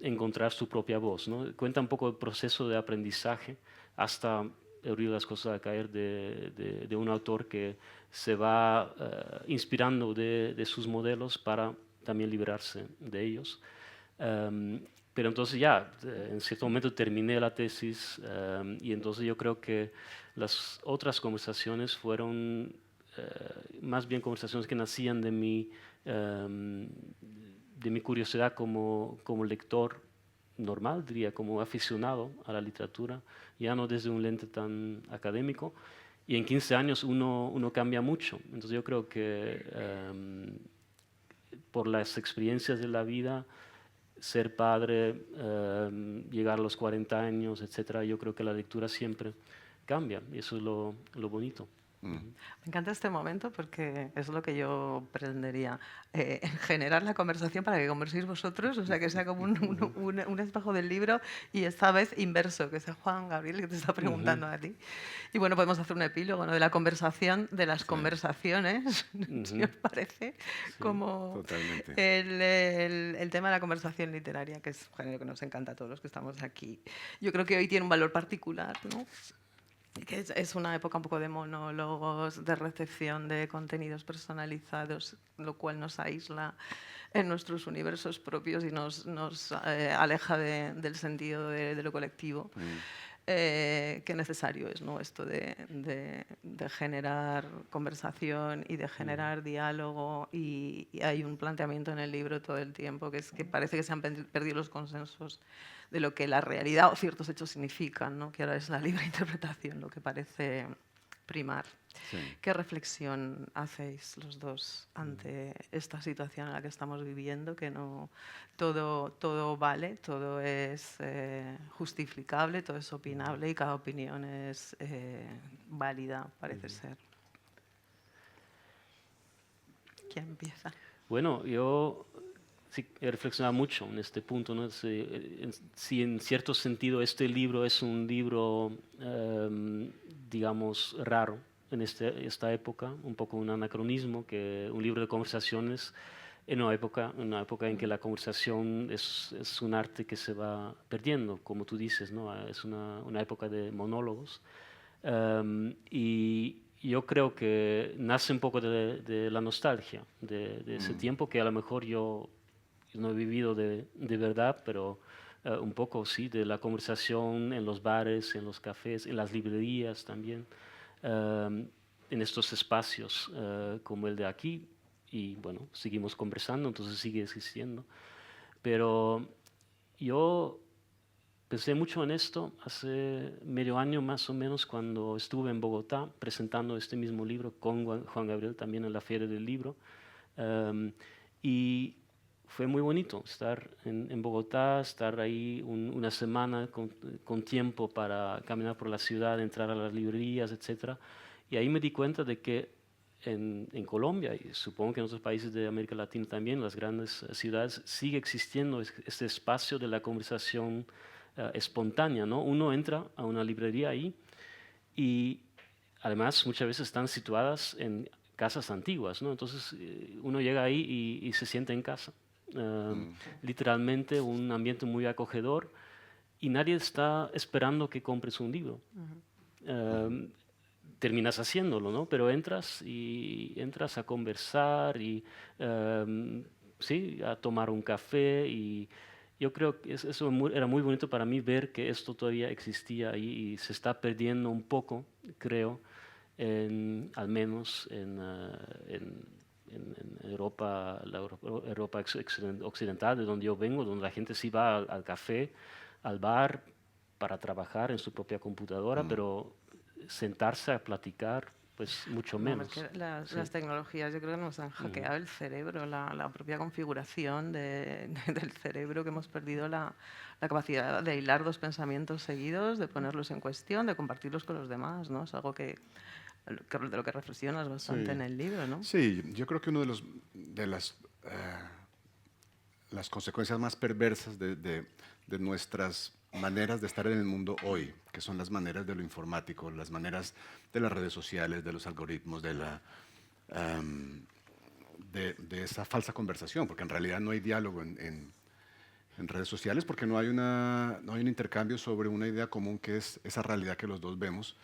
encontrar su propia voz, ¿no? Cuenta un poco el proceso de aprendizaje hasta abrir las cosas a caer de un autor que se va inspirando de sus modelos para también liberarse de ellos. Pero entonces ya, en cierto momento terminé la tesis y entonces yo creo que las otras conversaciones fueron más bien conversaciones que nacían de mi curiosidad como lector normal, diría, como aficionado a la literatura, ya no desde un lente tan académico. Y en 15 años uno cambia mucho. Entonces yo creo que por las experiencias de la vida ser padre, llegar a los 40 años, etcétera, yo creo que la lectura siempre cambia y eso es lo bonito. Me encanta este momento porque es lo que yo pretendería, generar la conversación para que converséis vosotros, o sea, que sea como un espejo del libro y esta vez inverso, que sea Juan Gabriel que te está preguntando a ti. Y bueno, podemos hacer un epílogo, ¿no?, de la conversación, de las conversaciones, si os parece, como el tema de la conversación literaria, que es un género que nos encanta a todos los que estamos aquí. Yo creo que hoy tiene un valor particular, ¿no?, que es una época un poco de monólogos, de recepción de contenidos personalizados, lo cual nos aísla en nuestros universos propios y nos aleja del sentido de lo colectivo. Qué necesario es, ¿no?, esto de generar conversación y de generar diálogo, y hay un planteamiento en el libro todo el tiempo que es que parece que se han perdido los consensos de lo que la realidad o ciertos hechos significan, ¿no?, que ahora es la libre interpretación lo que parece primar. Sí. ¿Qué reflexión hacéis los dos ante esta situación en la que estamos viviendo, que no todo vale, todo es justificable, todo es opinable y cada opinión es válida, parece ser? ¿Quién empieza? Bueno, yo sí he reflexionado mucho en este punto, ¿no? Si en cierto sentido este libro es un libro, digamos, raro en esta época, un poco un anacronismo, que un libro de conversaciones en una época en que la conversación es un arte que se va perdiendo, como tú dices, ¿no? Es una época de monólogos. Y yo creo que nace un poco de la nostalgia, de ese tiempo que a lo mejor yo no he vivido de verdad, pero un poco sí, de la conversación en los bares, en los cafés, en las librerías también, en estos espacios como el de aquí. Y bueno, seguimos conversando, entonces sigue existiendo. Pero yo pensé mucho en esto hace medio año más o menos, cuando estuve en Bogotá presentando este mismo libro con Juan Gabriel, también en la Feria del Libro. Y fue muy bonito estar en Bogotá, estar ahí una semana con tiempo para caminar por la ciudad, entrar a las librerías, etc. Y ahí me di cuenta de que en Colombia, y supongo que en otros países de América Latina también, las grandes ciudades, sigue existiendo este espacio de la conversación espontánea, ¿no? Uno entra a una librería ahí y además muchas veces están situadas en casas antiguas, ¿no? Entonces uno llega ahí y se siente en casa. Literalmente un ambiente muy acogedor y nadie está esperando que compres un libro. Terminas haciéndolo, ¿no? Pero entras a conversar y sí, a tomar un café, y yo creo que eso era muy bonito para mí, ver que esto todavía existía ahí y se está perdiendo un poco, creo, al menos en Europa, la Europa occidental, de donde yo vengo, donde la gente sí va al café, al bar, para trabajar en su propia computadora, pero sentarse a platicar, pues mucho menos. Es que las tecnologías, yo creo que nos han hackeado el cerebro, la propia configuración del cerebro, que hemos perdido la capacidad de hilar dos pensamientos seguidos, de ponerlos en cuestión, de compartirlos con los demás, ¿no? Es algo de lo que reflexionas bastante en el libro, ¿no? Sí, yo creo que uno de las consecuencias más perversas de nuestras maneras de estar en el mundo hoy, que son las maneras de lo informático, las maneras de las redes sociales, de los algoritmos, de esa falsa conversación, porque en realidad no hay diálogo en redes sociales, porque no hay un intercambio sobre una idea común, que es esa realidad que los dos vemos.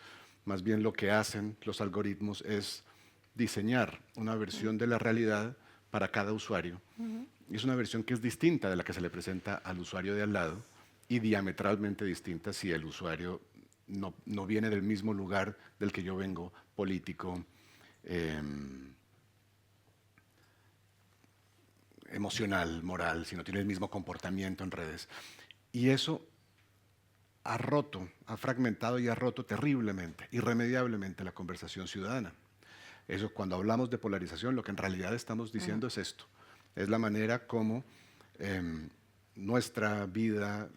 Más bien lo que hacen los algoritmos es diseñar una versión de la realidad para cada usuario. Y es una versión que es distinta de la que se le presenta al usuario de al lado, y diametralmente distinta si el usuario no viene del mismo lugar del que yo vengo, político, emocional, moral, si no tiene el mismo comportamiento en redes. Y eso ha fragmentado y ha roto terriblemente, irremediablemente, la conversación ciudadana. Eso, cuando hablamos de polarización, lo que en realidad estamos diciendo es esto. Es la manera como nuestra vida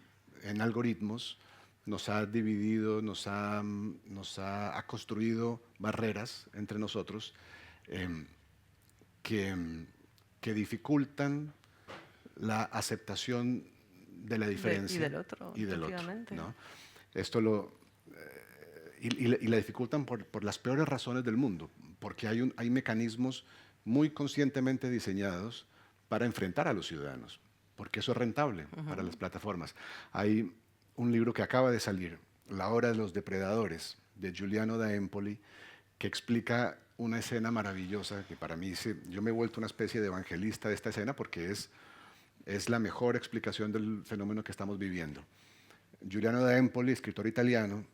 en algoritmos nos ha dividido, ha construido barreras entre nosotros que dificultan la aceptación de la diferencia y del otro, ¿no? Y la dificultan por las peores razones del mundo, porque hay mecanismos muy conscientemente diseñados para enfrentar a los ciudadanos, porque eso es rentable para las plataformas. Hay un libro que acaba de salir, La hora de los depredadores, de Giuliano da Empoli, que explica una escena maravillosa que para mí, yo me he vuelto una especie de evangelista de esta escena porque es la mejor explicación del fenómeno que estamos viviendo. Giuliano da Empoli, escritor italiano,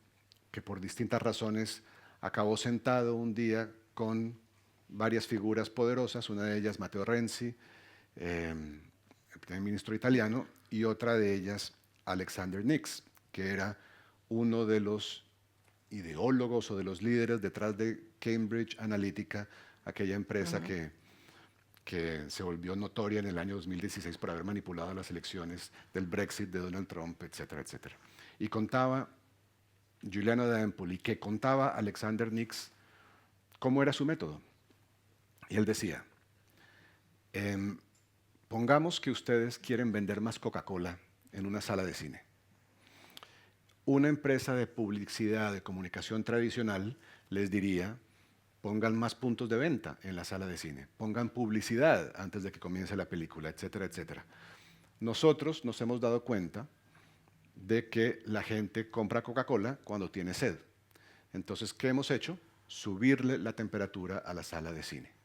que por distintas razones acabó sentado un día con varias figuras poderosas, una de ellas Matteo Renzi, el primer ministro italiano, y otra de ellas Alexander Nix, que era uno de los ideólogos o de los líderes detrás de Cambridge Analytica, aquella empresa que se volvió notoria en el año 2016 por haber manipulado las elecciones del Brexit de Donald Trump, etcétera, etcétera. Y contaba Giuliano da Empoli, que contaba Alexander Nix cómo era su método. Y él decía, pongamos que ustedes quieren vender más Coca-Cola en una sala de cine. Una empresa de publicidad, de comunicación tradicional, les diría, pongan más puntos de venta en la sala de cine, pongan publicidad antes de que comience la película, etcétera, etcétera. Nosotros nos hemos dado cuenta de que la gente compra Coca-Cola cuando tiene sed. Entonces, ¿qué hemos hecho? Subirle la temperatura a la sala de cine.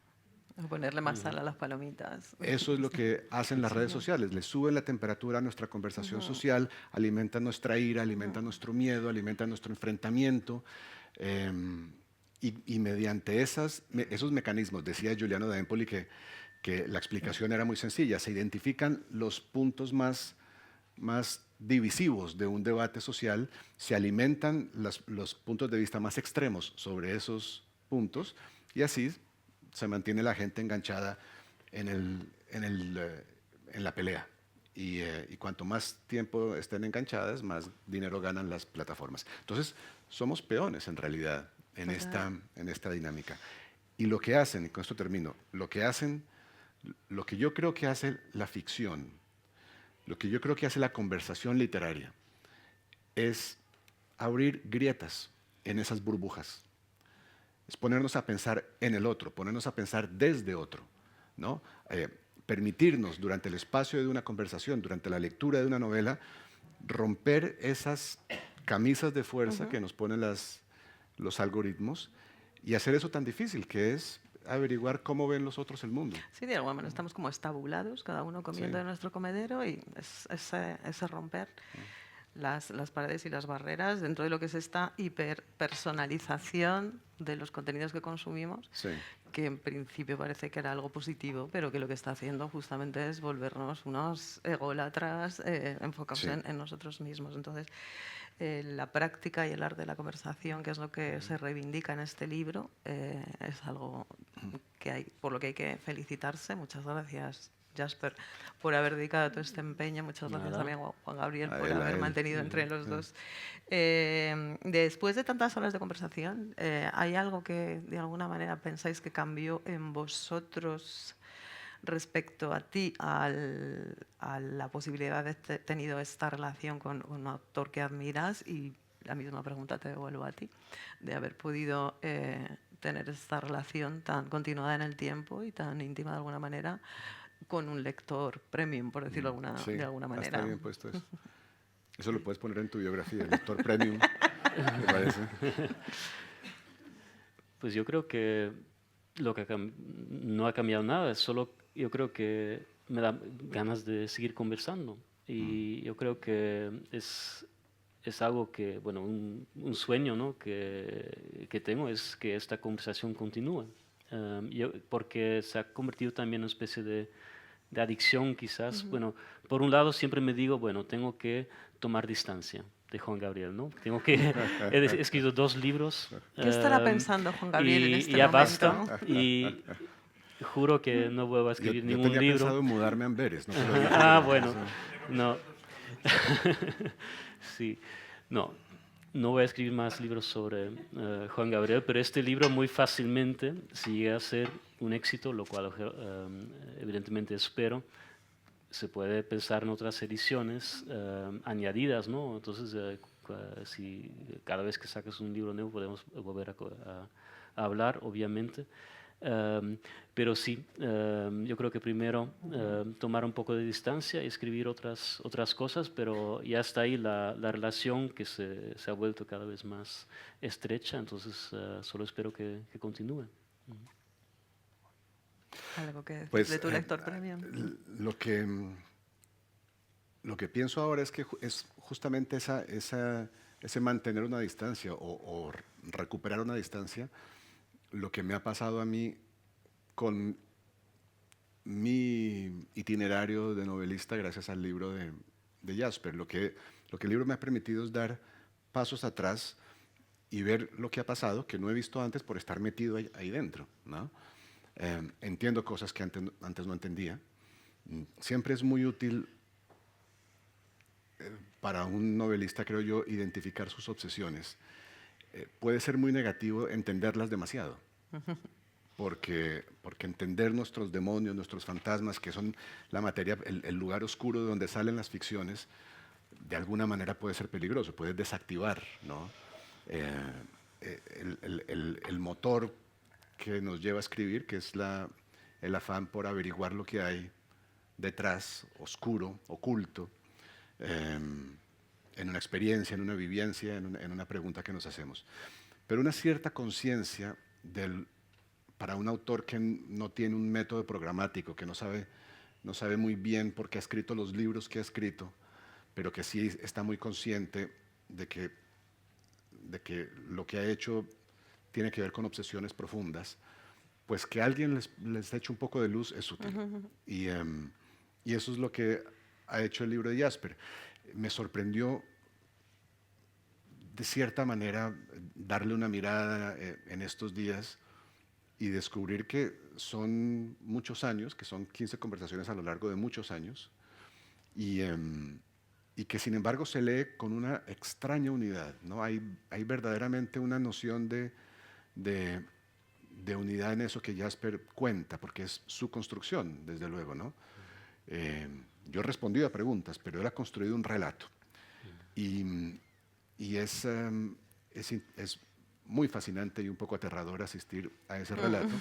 Ponerle más sal a las palomitas. Eso es lo que hacen las redes sociales, le suben la temperatura a nuestra conversación social, alimentan nuestra ira, alimentan nuestro miedo, alimentan nuestro enfrentamiento, y mediante esos mecanismos, decía Giuliano da Empoli que la explicación era muy sencilla, se identifican los puntos más divisivos de un debate social, se alimentan los puntos de vista más extremos sobre esos puntos y así se mantiene la gente enganchada en la pelea. Y cuanto más tiempo estén enganchadas, más dinero ganan las plataformas. Entonces, somos peones en realidad en esta dinámica. Y lo que hacen, y con esto termino, lo que yo creo que hace la ficción, lo que yo creo que hace la conversación literaria, es abrir grietas en esas burbujas. Es ponernos a pensar en el otro, ponernos a pensar desde otro, ¿no? Permitirnos durante el espacio de una conversación, durante la lectura de una novela, romper esas camisas de fuerza que nos ponen los algoritmos y hacer eso tan difícil que es averiguar cómo ven los otros el mundo. Sí, de alguna manera estamos como estabulados, cada uno comiendo de nuestro comedero y ese romper las paredes y las barreras dentro de lo que es esta hiperpersonalización de los contenidos que consumimos, que en principio parece que era algo positivo, pero que lo que está haciendo justamente es volvernos unos ególatras enfocados en nosotros mismos. Entonces, la práctica y el arte de la conversación, que es lo que se reivindica en este libro, es algo por lo que hay que felicitarse. Muchas gracias, Jasper, por haber dedicado todo este empeño. Muchas gracias también a Juan Gabriel por haber mantenido entre los dos. Después de tantas horas de conversación, ¿hay algo que de alguna manera pensáis que cambió en vosotros respecto a ti, a la posibilidad de haber tenido esta relación con un autor que admiras? Y la misma pregunta te devuelvo a ti, de haber podido tener esta relación tan continuada en el tiempo y tan íntima de alguna manera con un lector premium, por decirlo de alguna manera. Está bien puesto eso. Eso lo puedes poner en tu biografía, lector premium, ¿me parece? Pues yo creo que no ha cambiado nada, solo yo creo que me da ganas de seguir conversando. Y yo creo que es algo que, bueno, un sueño, ¿no? que tengo es que esta conversación continúe. Porque se ha convertido también en una especie de adicción quizás. Bueno, por un lado siempre me digo, bueno, tengo que tomar distancia de Juan Gabriel, ¿no? He escrito 2 libros. ¿Qué estará pensando Juan Gabriel en este ya momento? basta. Y juro que no vuelvo a escribir yo ningún tenía libro. pensado mudarme a Amberes, ¿no? Pero dije, Ah, no, bueno, eso- no. Sí, no, no voy a escribir más libros sobre Juan Gabriel, pero este libro muy fácilmente, si llega a ser un éxito, lo cual evidentemente espero, se puede pensar en otras ediciones añadidas, ¿no? Entonces, si cada vez que sacas un libro nuevo podemos volver a hablar, obviamente. Pero sí, yo creo que primero tomar un poco de distancia y escribir otras cosas, pero ya está ahí la relación que se ha vuelto cada vez más estrecha, entonces solo espero que continúe. Algo que decir Pues de tu lector premium. lo que pienso ahora es que es justamente ese mantener una distancia o recuperar una distancia, lo que me ha pasado a mí con mi itinerario de novelista gracias al libro de Jasper. Lo que el libro me ha permitido es dar pasos atrás y ver lo que ha pasado, que no he visto antes por estar metido ahí dentro, ¿no? Entiendo cosas que antes no entendía. Siempre es muy útil para un novelista, creo yo, identificar sus obsesiones. Puede ser muy negativo entenderlas demasiado, porque entender nuestros demonios, nuestros fantasmas, que son la materia, el lugar oscuro de donde salen las ficciones, de alguna manera puede ser peligroso, puede desactivar, ¿no? El motor que nos lleva a escribir, que es el afán por averiguar lo que hay detrás, oscuro, oculto, en una experiencia, en una vivencia, en una pregunta que nos hacemos. Pero una cierta conciencia para un autor que no tiene un método programático, que no sabe muy bien por qué ha escrito los libros que ha escrito, pero que sí está muy consciente de que lo que ha hecho tiene que ver con obsesiones profundas, pues que alguien les eche un poco de luz es útil. Y eso es lo que ha hecho el libro de Jasper. Me sorprendió de cierta manera darle una mirada en estos días y descubrir que son muchos años, que son 15 conversaciones a lo largo de muchos años, y que sin embargo se lee con una extraña unidad, ¿no? Hay verdaderamente una noción de unidad en eso que Jasper cuenta, porque es su construcción, desde luego, ¿no? Yo he respondido a preguntas, pero él ha construido un relato. Y es muy fascinante y un poco aterrador asistir a ese relato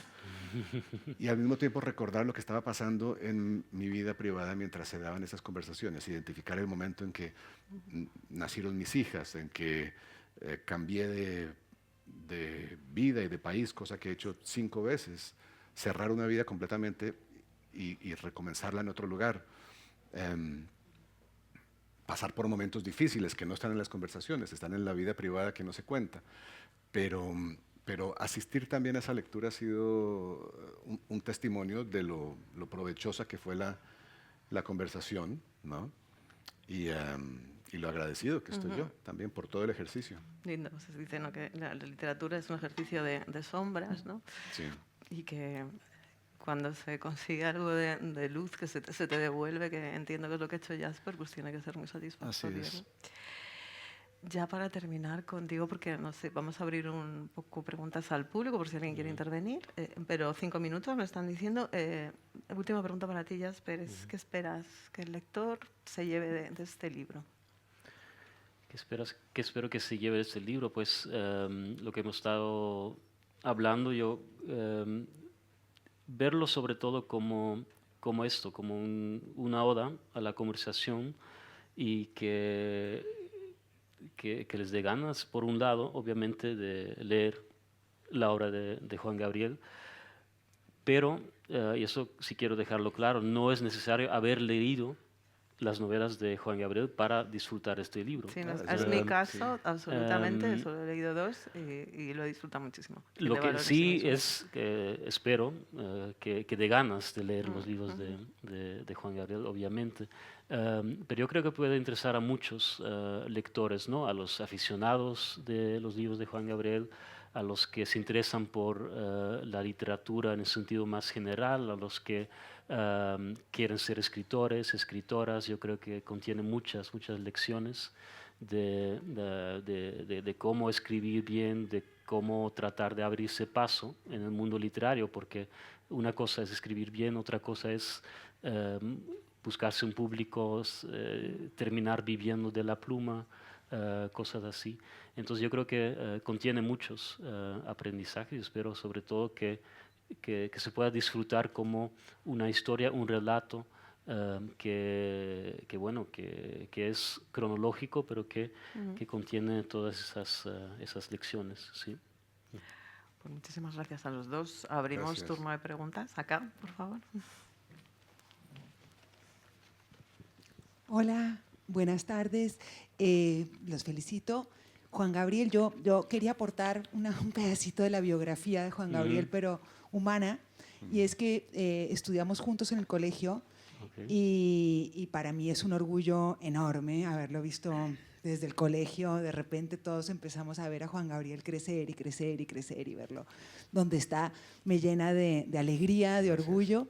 y al mismo tiempo recordar lo que estaba pasando en mi vida privada mientras se daban esas conversaciones, identificar el momento en que nacieron mis hijas, en que cambié de vida y de país, cosa que he hecho 5 veces, cerrar una vida completamente y recomenzarla en otro lugar. Pasar por momentos difíciles que no están en las conversaciones, están en la vida privada que no se cuenta. Pero asistir también a esa lectura ha sido un testimonio de lo provechosa que fue la conversación, ¿no? Y lo agradecido que estoy yo también por todo el ejercicio. Lindo, se dice, ¿no?, que la literatura es un ejercicio de sombras, ¿no? Sí. Y que cuando se consigue algo de luz que se te devuelve, que entiendo que es lo que ha hecho Jasper, pues tiene que ser muy satisfactorio. Así es. ¿No? Ya para terminar contigo, porque no sé, vamos a abrir un poco preguntas al público por si alguien quiere intervenir, pero 5 minutos me están diciendo. Última pregunta para ti, Jasper, es ¿qué esperas que el lector se lleve de este libro? ¿Qué espero que se lleve de este libro? Pues lo que hemos estado hablando, yo verlo sobre todo como esto, como una oda a la conversación y que les dé ganas, por un lado, obviamente, de leer la obra de Juan Gabriel, pero, y eso sí quiero dejarlo claro, no es necesario haber leído las novelas de Juan Gabriel para disfrutar este libro. Sí, no, es mi caso, absolutamente, solo he leído 2 y lo he disfrutado muchísimo. Lo que sí es, espero, que dé ganas de leer los libros de Juan Gabriel, obviamente. Pero yo creo que puede interesar a muchos lectores, ¿no? A los aficionados de los libros de Juan Gabriel, a los que se interesan por la literatura en el sentido más general, a los que quieren ser escritores, escritoras. Yo creo que contiene muchas lecciones de cómo escribir bien, de cómo tratar de abrirse paso en el mundo literario, porque una cosa es escribir bien, otra cosa es buscarse un público, terminar viviendo de la pluma, cosas así. Entonces yo creo que contiene muchos aprendizajes y espero sobre todo que se pueda disfrutar como una historia, un relato bueno, que es cronológico, pero que contiene todas esas lecciones. ¿Sí? Pues muchísimas gracias a los dos. Abrimos Gracias. turno de preguntas. Acá, por favor. Hola, buenas tardes. Los felicito. Juan Gabriel, yo quería aportar un pedacito de la biografía de Juan Gabriel, pero humana, y es que estudiamos juntos en el colegio Okay. y para mí es un orgullo enorme haberlo visto desde el colegio. De repente todos empezamos a ver a Juan Gabriel crecer y crecer y crecer y verlo donde está me llena de alegría, de orgullo.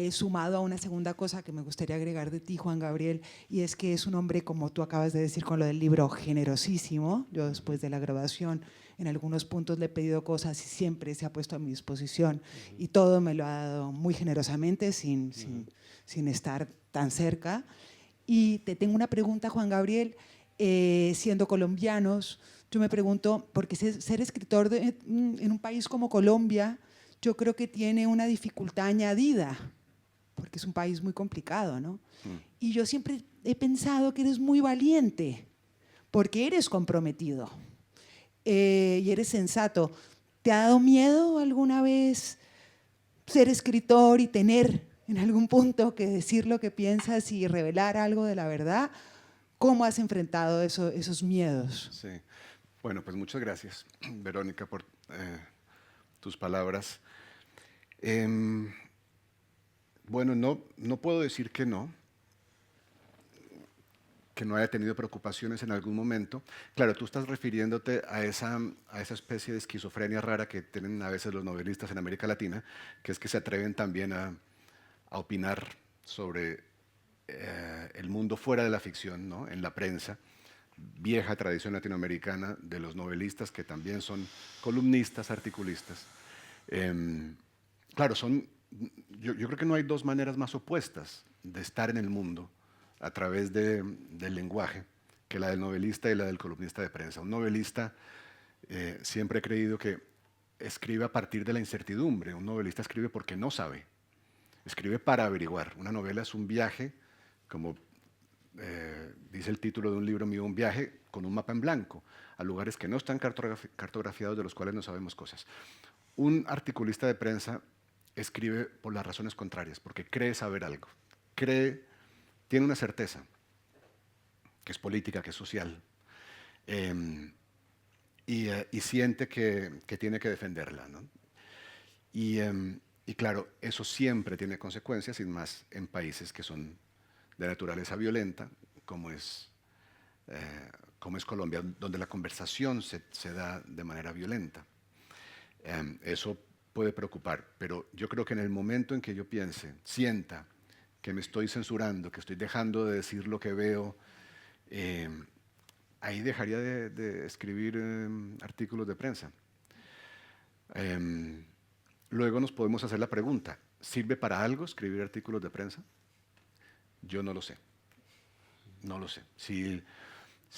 Sumado a una segunda cosa que me gustaría agregar de ti, Juan Gabriel, y es que es un hombre, como tú acabas de decir con lo del libro, generosísimo. Yo después de la grabación en algunos puntos le he pedido cosas y siempre se ha puesto a mi disposición y todo me lo ha dado muy generosamente sin estar tan cerca. Y te tengo una pregunta, Juan Gabriel, siendo colombianos, yo me pregunto, porque ser escritor en un país como Colombia, yo creo que tiene una dificultad añadida, porque es un país muy complicado, ¿no? Y yo siempre he pensado que eres muy valiente, porque eres comprometido y eres sensato. ¿Te ha dado miedo alguna vez ser escritor y tener en algún punto que decir lo que piensas y revelar algo de la verdad? ¿Cómo has enfrentado esos miedos? Sí. Bueno, pues muchas gracias, Verónica, por tus palabras. Bueno, no puedo decir que no haya tenido preocupaciones en algún momento. Claro, tú estás refiriéndote a esa especie de esquizofrenia rara que tienen a veces los novelistas en América Latina, que es que se atreven también a opinar sobre el mundo fuera de la ficción, ¿no? En la prensa, vieja tradición latinoamericana de los novelistas que también son columnistas, articulistas. Claro, yo creo que no hay dos maneras más opuestas de estar en el mundo a través del lenguaje que la del novelista y la del columnista de prensa. Un novelista siempre he creído que escribe a partir de la incertidumbre. Un novelista escribe porque no sabe. Escribe para averiguar. Una novela es un viaje, como dice el título de un libro mío, un viaje con un mapa en blanco, a lugares que no están cartografiados, de los cuales no sabemos cosas. Un articulista de prensa escribe por las razones contrarias, porque cree saber algo. Tiene una certeza, que es política, que es social, y siente que tiene que defenderla, ¿no? Y claro, eso siempre tiene consecuencias, y más en países que son de naturaleza violenta, como es Colombia, donde la conversación se da de manera violenta. Eso puede preocupar, pero yo creo que en el momento en que yo sienta que me estoy censurando, que estoy dejando de decir lo que veo, ahí dejaría de escribir artículos de prensa. Luego nos podemos hacer la pregunta, ¿sirve para algo escribir artículos de prensa? Yo no lo sé. No lo sé. Si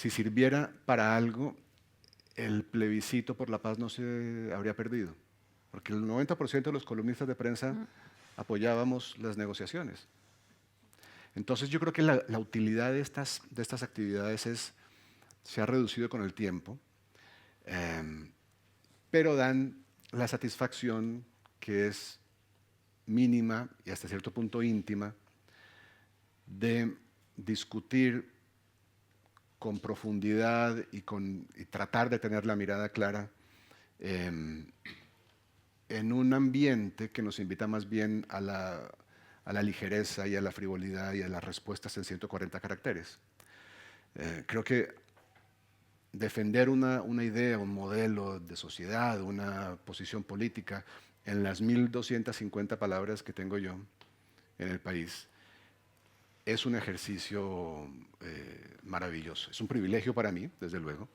sirviera para algo, el plebiscito por la paz no se habría perdido, porque el 90% de los columnistas de prensa apoyábamos las negociaciones. Entonces yo creo que la utilidad de estas actividades se ha reducido con el tiempo, pero dan la satisfacción, que es mínima y hasta cierto punto íntima, de discutir con profundidad y tratar de tener la mirada clara en un ambiente que nos invita más bien a a la ligereza y a la frivolidad y a las respuestas en 140 caracteres. Creo que defender una idea, un modelo de sociedad, una posición política en las 1250 palabras que tengo yo en el país es un ejercicio maravilloso. Es un privilegio para mí, desde luego,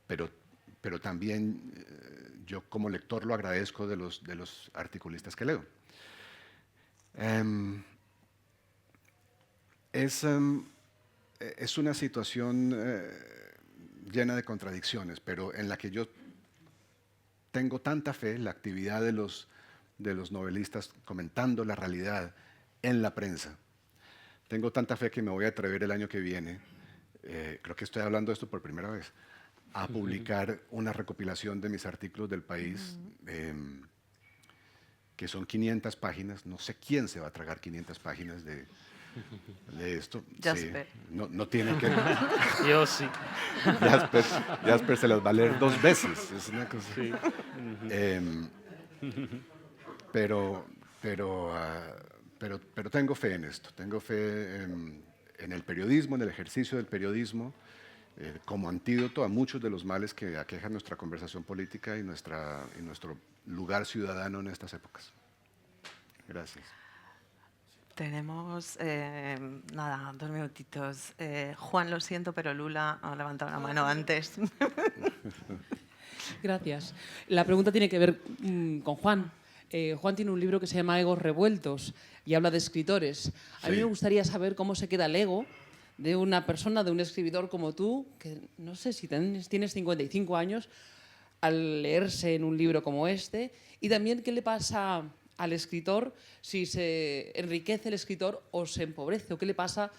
pero también yo como lector lo agradezco de los articulistas que leo. Es una situación llena de contradicciones, pero en la que yo tengo tanta fe en la actividad de los novelistas comentando la realidad en la prensa. Tengo tanta fe que me voy a atrever el año que viene, creo que estoy hablando de esto por primera vez, a publicar una recopilación de mis artículos del País, que son 500 páginas. No sé quién se va a tragar 500 páginas de esto. Jasper. Sí, no tiene que... Yo sí. Jasper se las va a leer 2 veces. Es una cosa... Sí. Pero tengo fe en esto. Tengo fe en el periodismo, en el ejercicio del periodismo, como antídoto a muchos de los males que aquejan nuestra conversación política y nuestro lugar ciudadano en estas épocas. Gracias. Tenemos, nada, 2 minutitos. Juan, lo siento, pero Lula ha levantado la mano antes. Gracias. La pregunta tiene que ver con Juan. Juan tiene un libro que se llama Egos Revueltos y habla de escritores. A mí Sí. me gustaría saber cómo se queda el ego de una persona, de un escritor como tú, que no sé si tienes 55 años, al leerse en un libro como este, y también qué le pasa al escritor si se enriquece el escritor o se empobrece, o qué le pasa,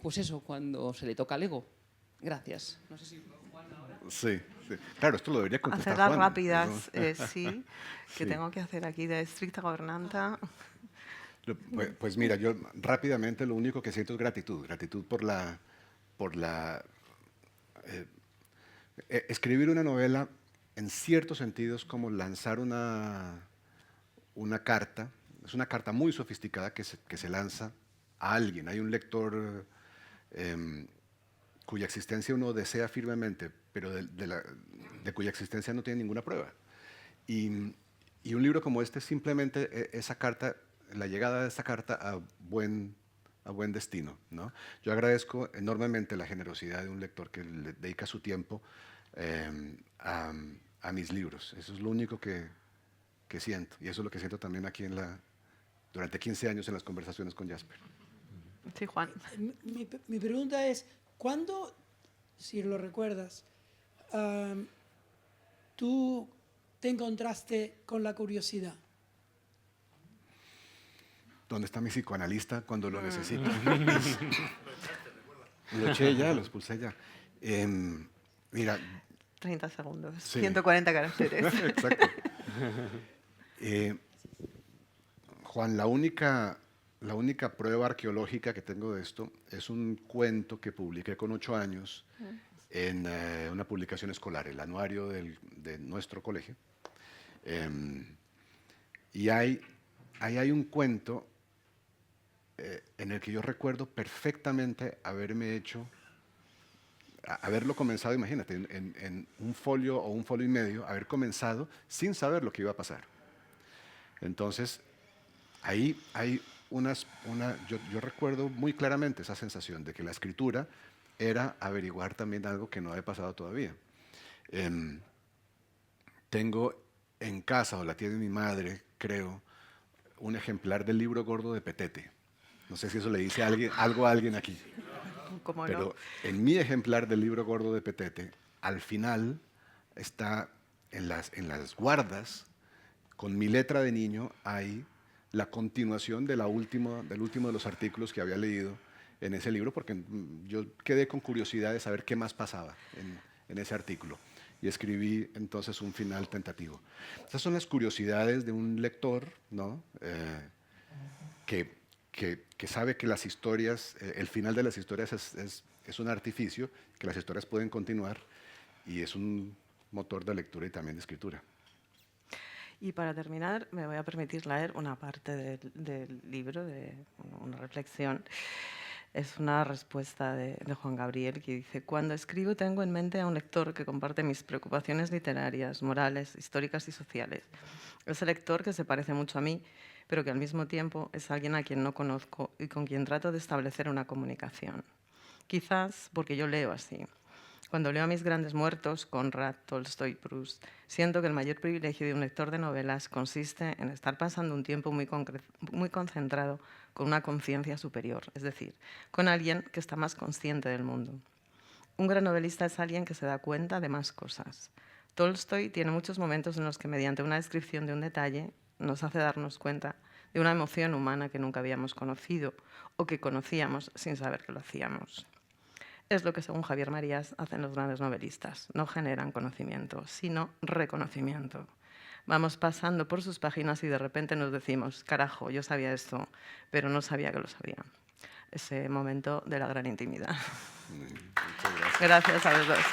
pues eso, cuando se le toca el ego. Gracias. No sé si Juan ahora. Sí. Claro, esto lo debería contestar Hacerlas Juan, rápidas, ¿no? sí, que Sí. tengo que hacer aquí de estricta gobernanta. Pues mira, yo rápidamente lo único que siento es gratitud. Gratitud por escribir una novela, en ciertos sentidos, como lanzar una carta. Es una carta muy sofisticada que se lanza a alguien. Hay un lector cuya existencia uno desea firmemente, pero de cuya existencia no tiene ninguna prueba. Y un libro como este es simplemente esa carta, la llegada de esa carta a buen destino, ¿no? Yo agradezco enormemente la generosidad de un lector que le dedica su tiempo a mis libros. Eso es lo único que siento. Y eso es lo que siento también aquí durante 15 años en las conversaciones con Jasper. Sí, Juan. Mi pregunta es, ¿cuándo, si lo recuerdas, tú te encontraste con la curiosidad? ¿Dónde está mi psicoanalista cuando lo necesito? Lo eché ya, lo expulsé ya. Mira, 30 segundos, Sí. 140 caracteres. exacto. Juan, la única prueba arqueológica que tengo de esto es un cuento que publiqué con 8 años en una publicación escolar, el anuario de nuestro colegio. Y ahí hay un cuento en el que yo recuerdo perfectamente haberlo comenzado, imagínate, en un folio o un folio y medio, haber comenzado sin saber lo que iba a pasar. Entonces, ahí hay yo recuerdo muy claramente esa sensación de que la escritura era averiguar también algo que no había pasado todavía. Tengo en casa, o la tiene mi madre, creo, un ejemplar del libro gordo de Petete. No sé si eso le dice algo a alguien aquí. ¿Cómo Pero no? en mi ejemplar del libro gordo de Petete, al final está en las guardas, con mi letra de niño, hay la continuación del último de los artículos que había leído en ese libro, porque yo quedé con curiosidad de saber qué más pasaba en ese artículo. Y escribí entonces un final tentativo. Esas son las curiosidades de un lector, ¿no? Que sabe que las historias, el final de las historias es un artificio, que las historias pueden continuar y es un motor de lectura y también de escritura. Y para terminar, me voy a permitir leer una parte del libro, una reflexión. Es una respuesta de Juan Gabriel que dice: cuando escribo tengo en mente a un lector que comparte mis preocupaciones literarias, morales, históricas y sociales. Ese lector que se parece mucho a mí, pero que al mismo tiempo es alguien a quien no conozco y con quien trato de establecer una comunicación. Quizás porque yo leo así. Cuando leo a mis grandes muertos, Conrad, Tolstoy, Proust, siento que el mayor privilegio de un lector de novelas consiste en estar pasando un tiempo muy concentrado con una conciencia superior, es decir, con alguien que está más consciente del mundo. Un gran novelista es alguien que se da cuenta de más cosas. Tolstoy tiene muchos momentos en los que, mediante una descripción de un detalle, nos hace darnos cuenta de una emoción humana que nunca habíamos conocido o que conocíamos sin saber que lo hacíamos. Es lo que, según Javier Marías, hacen los grandes novelistas. No generan conocimiento, sino reconocimiento. Vamos pasando por sus páginas y de repente nos decimos: carajo, yo sabía esto, pero no sabía que lo sabía. Ese momento de la gran intimidad. Muchas gracias. Gracias a los dos.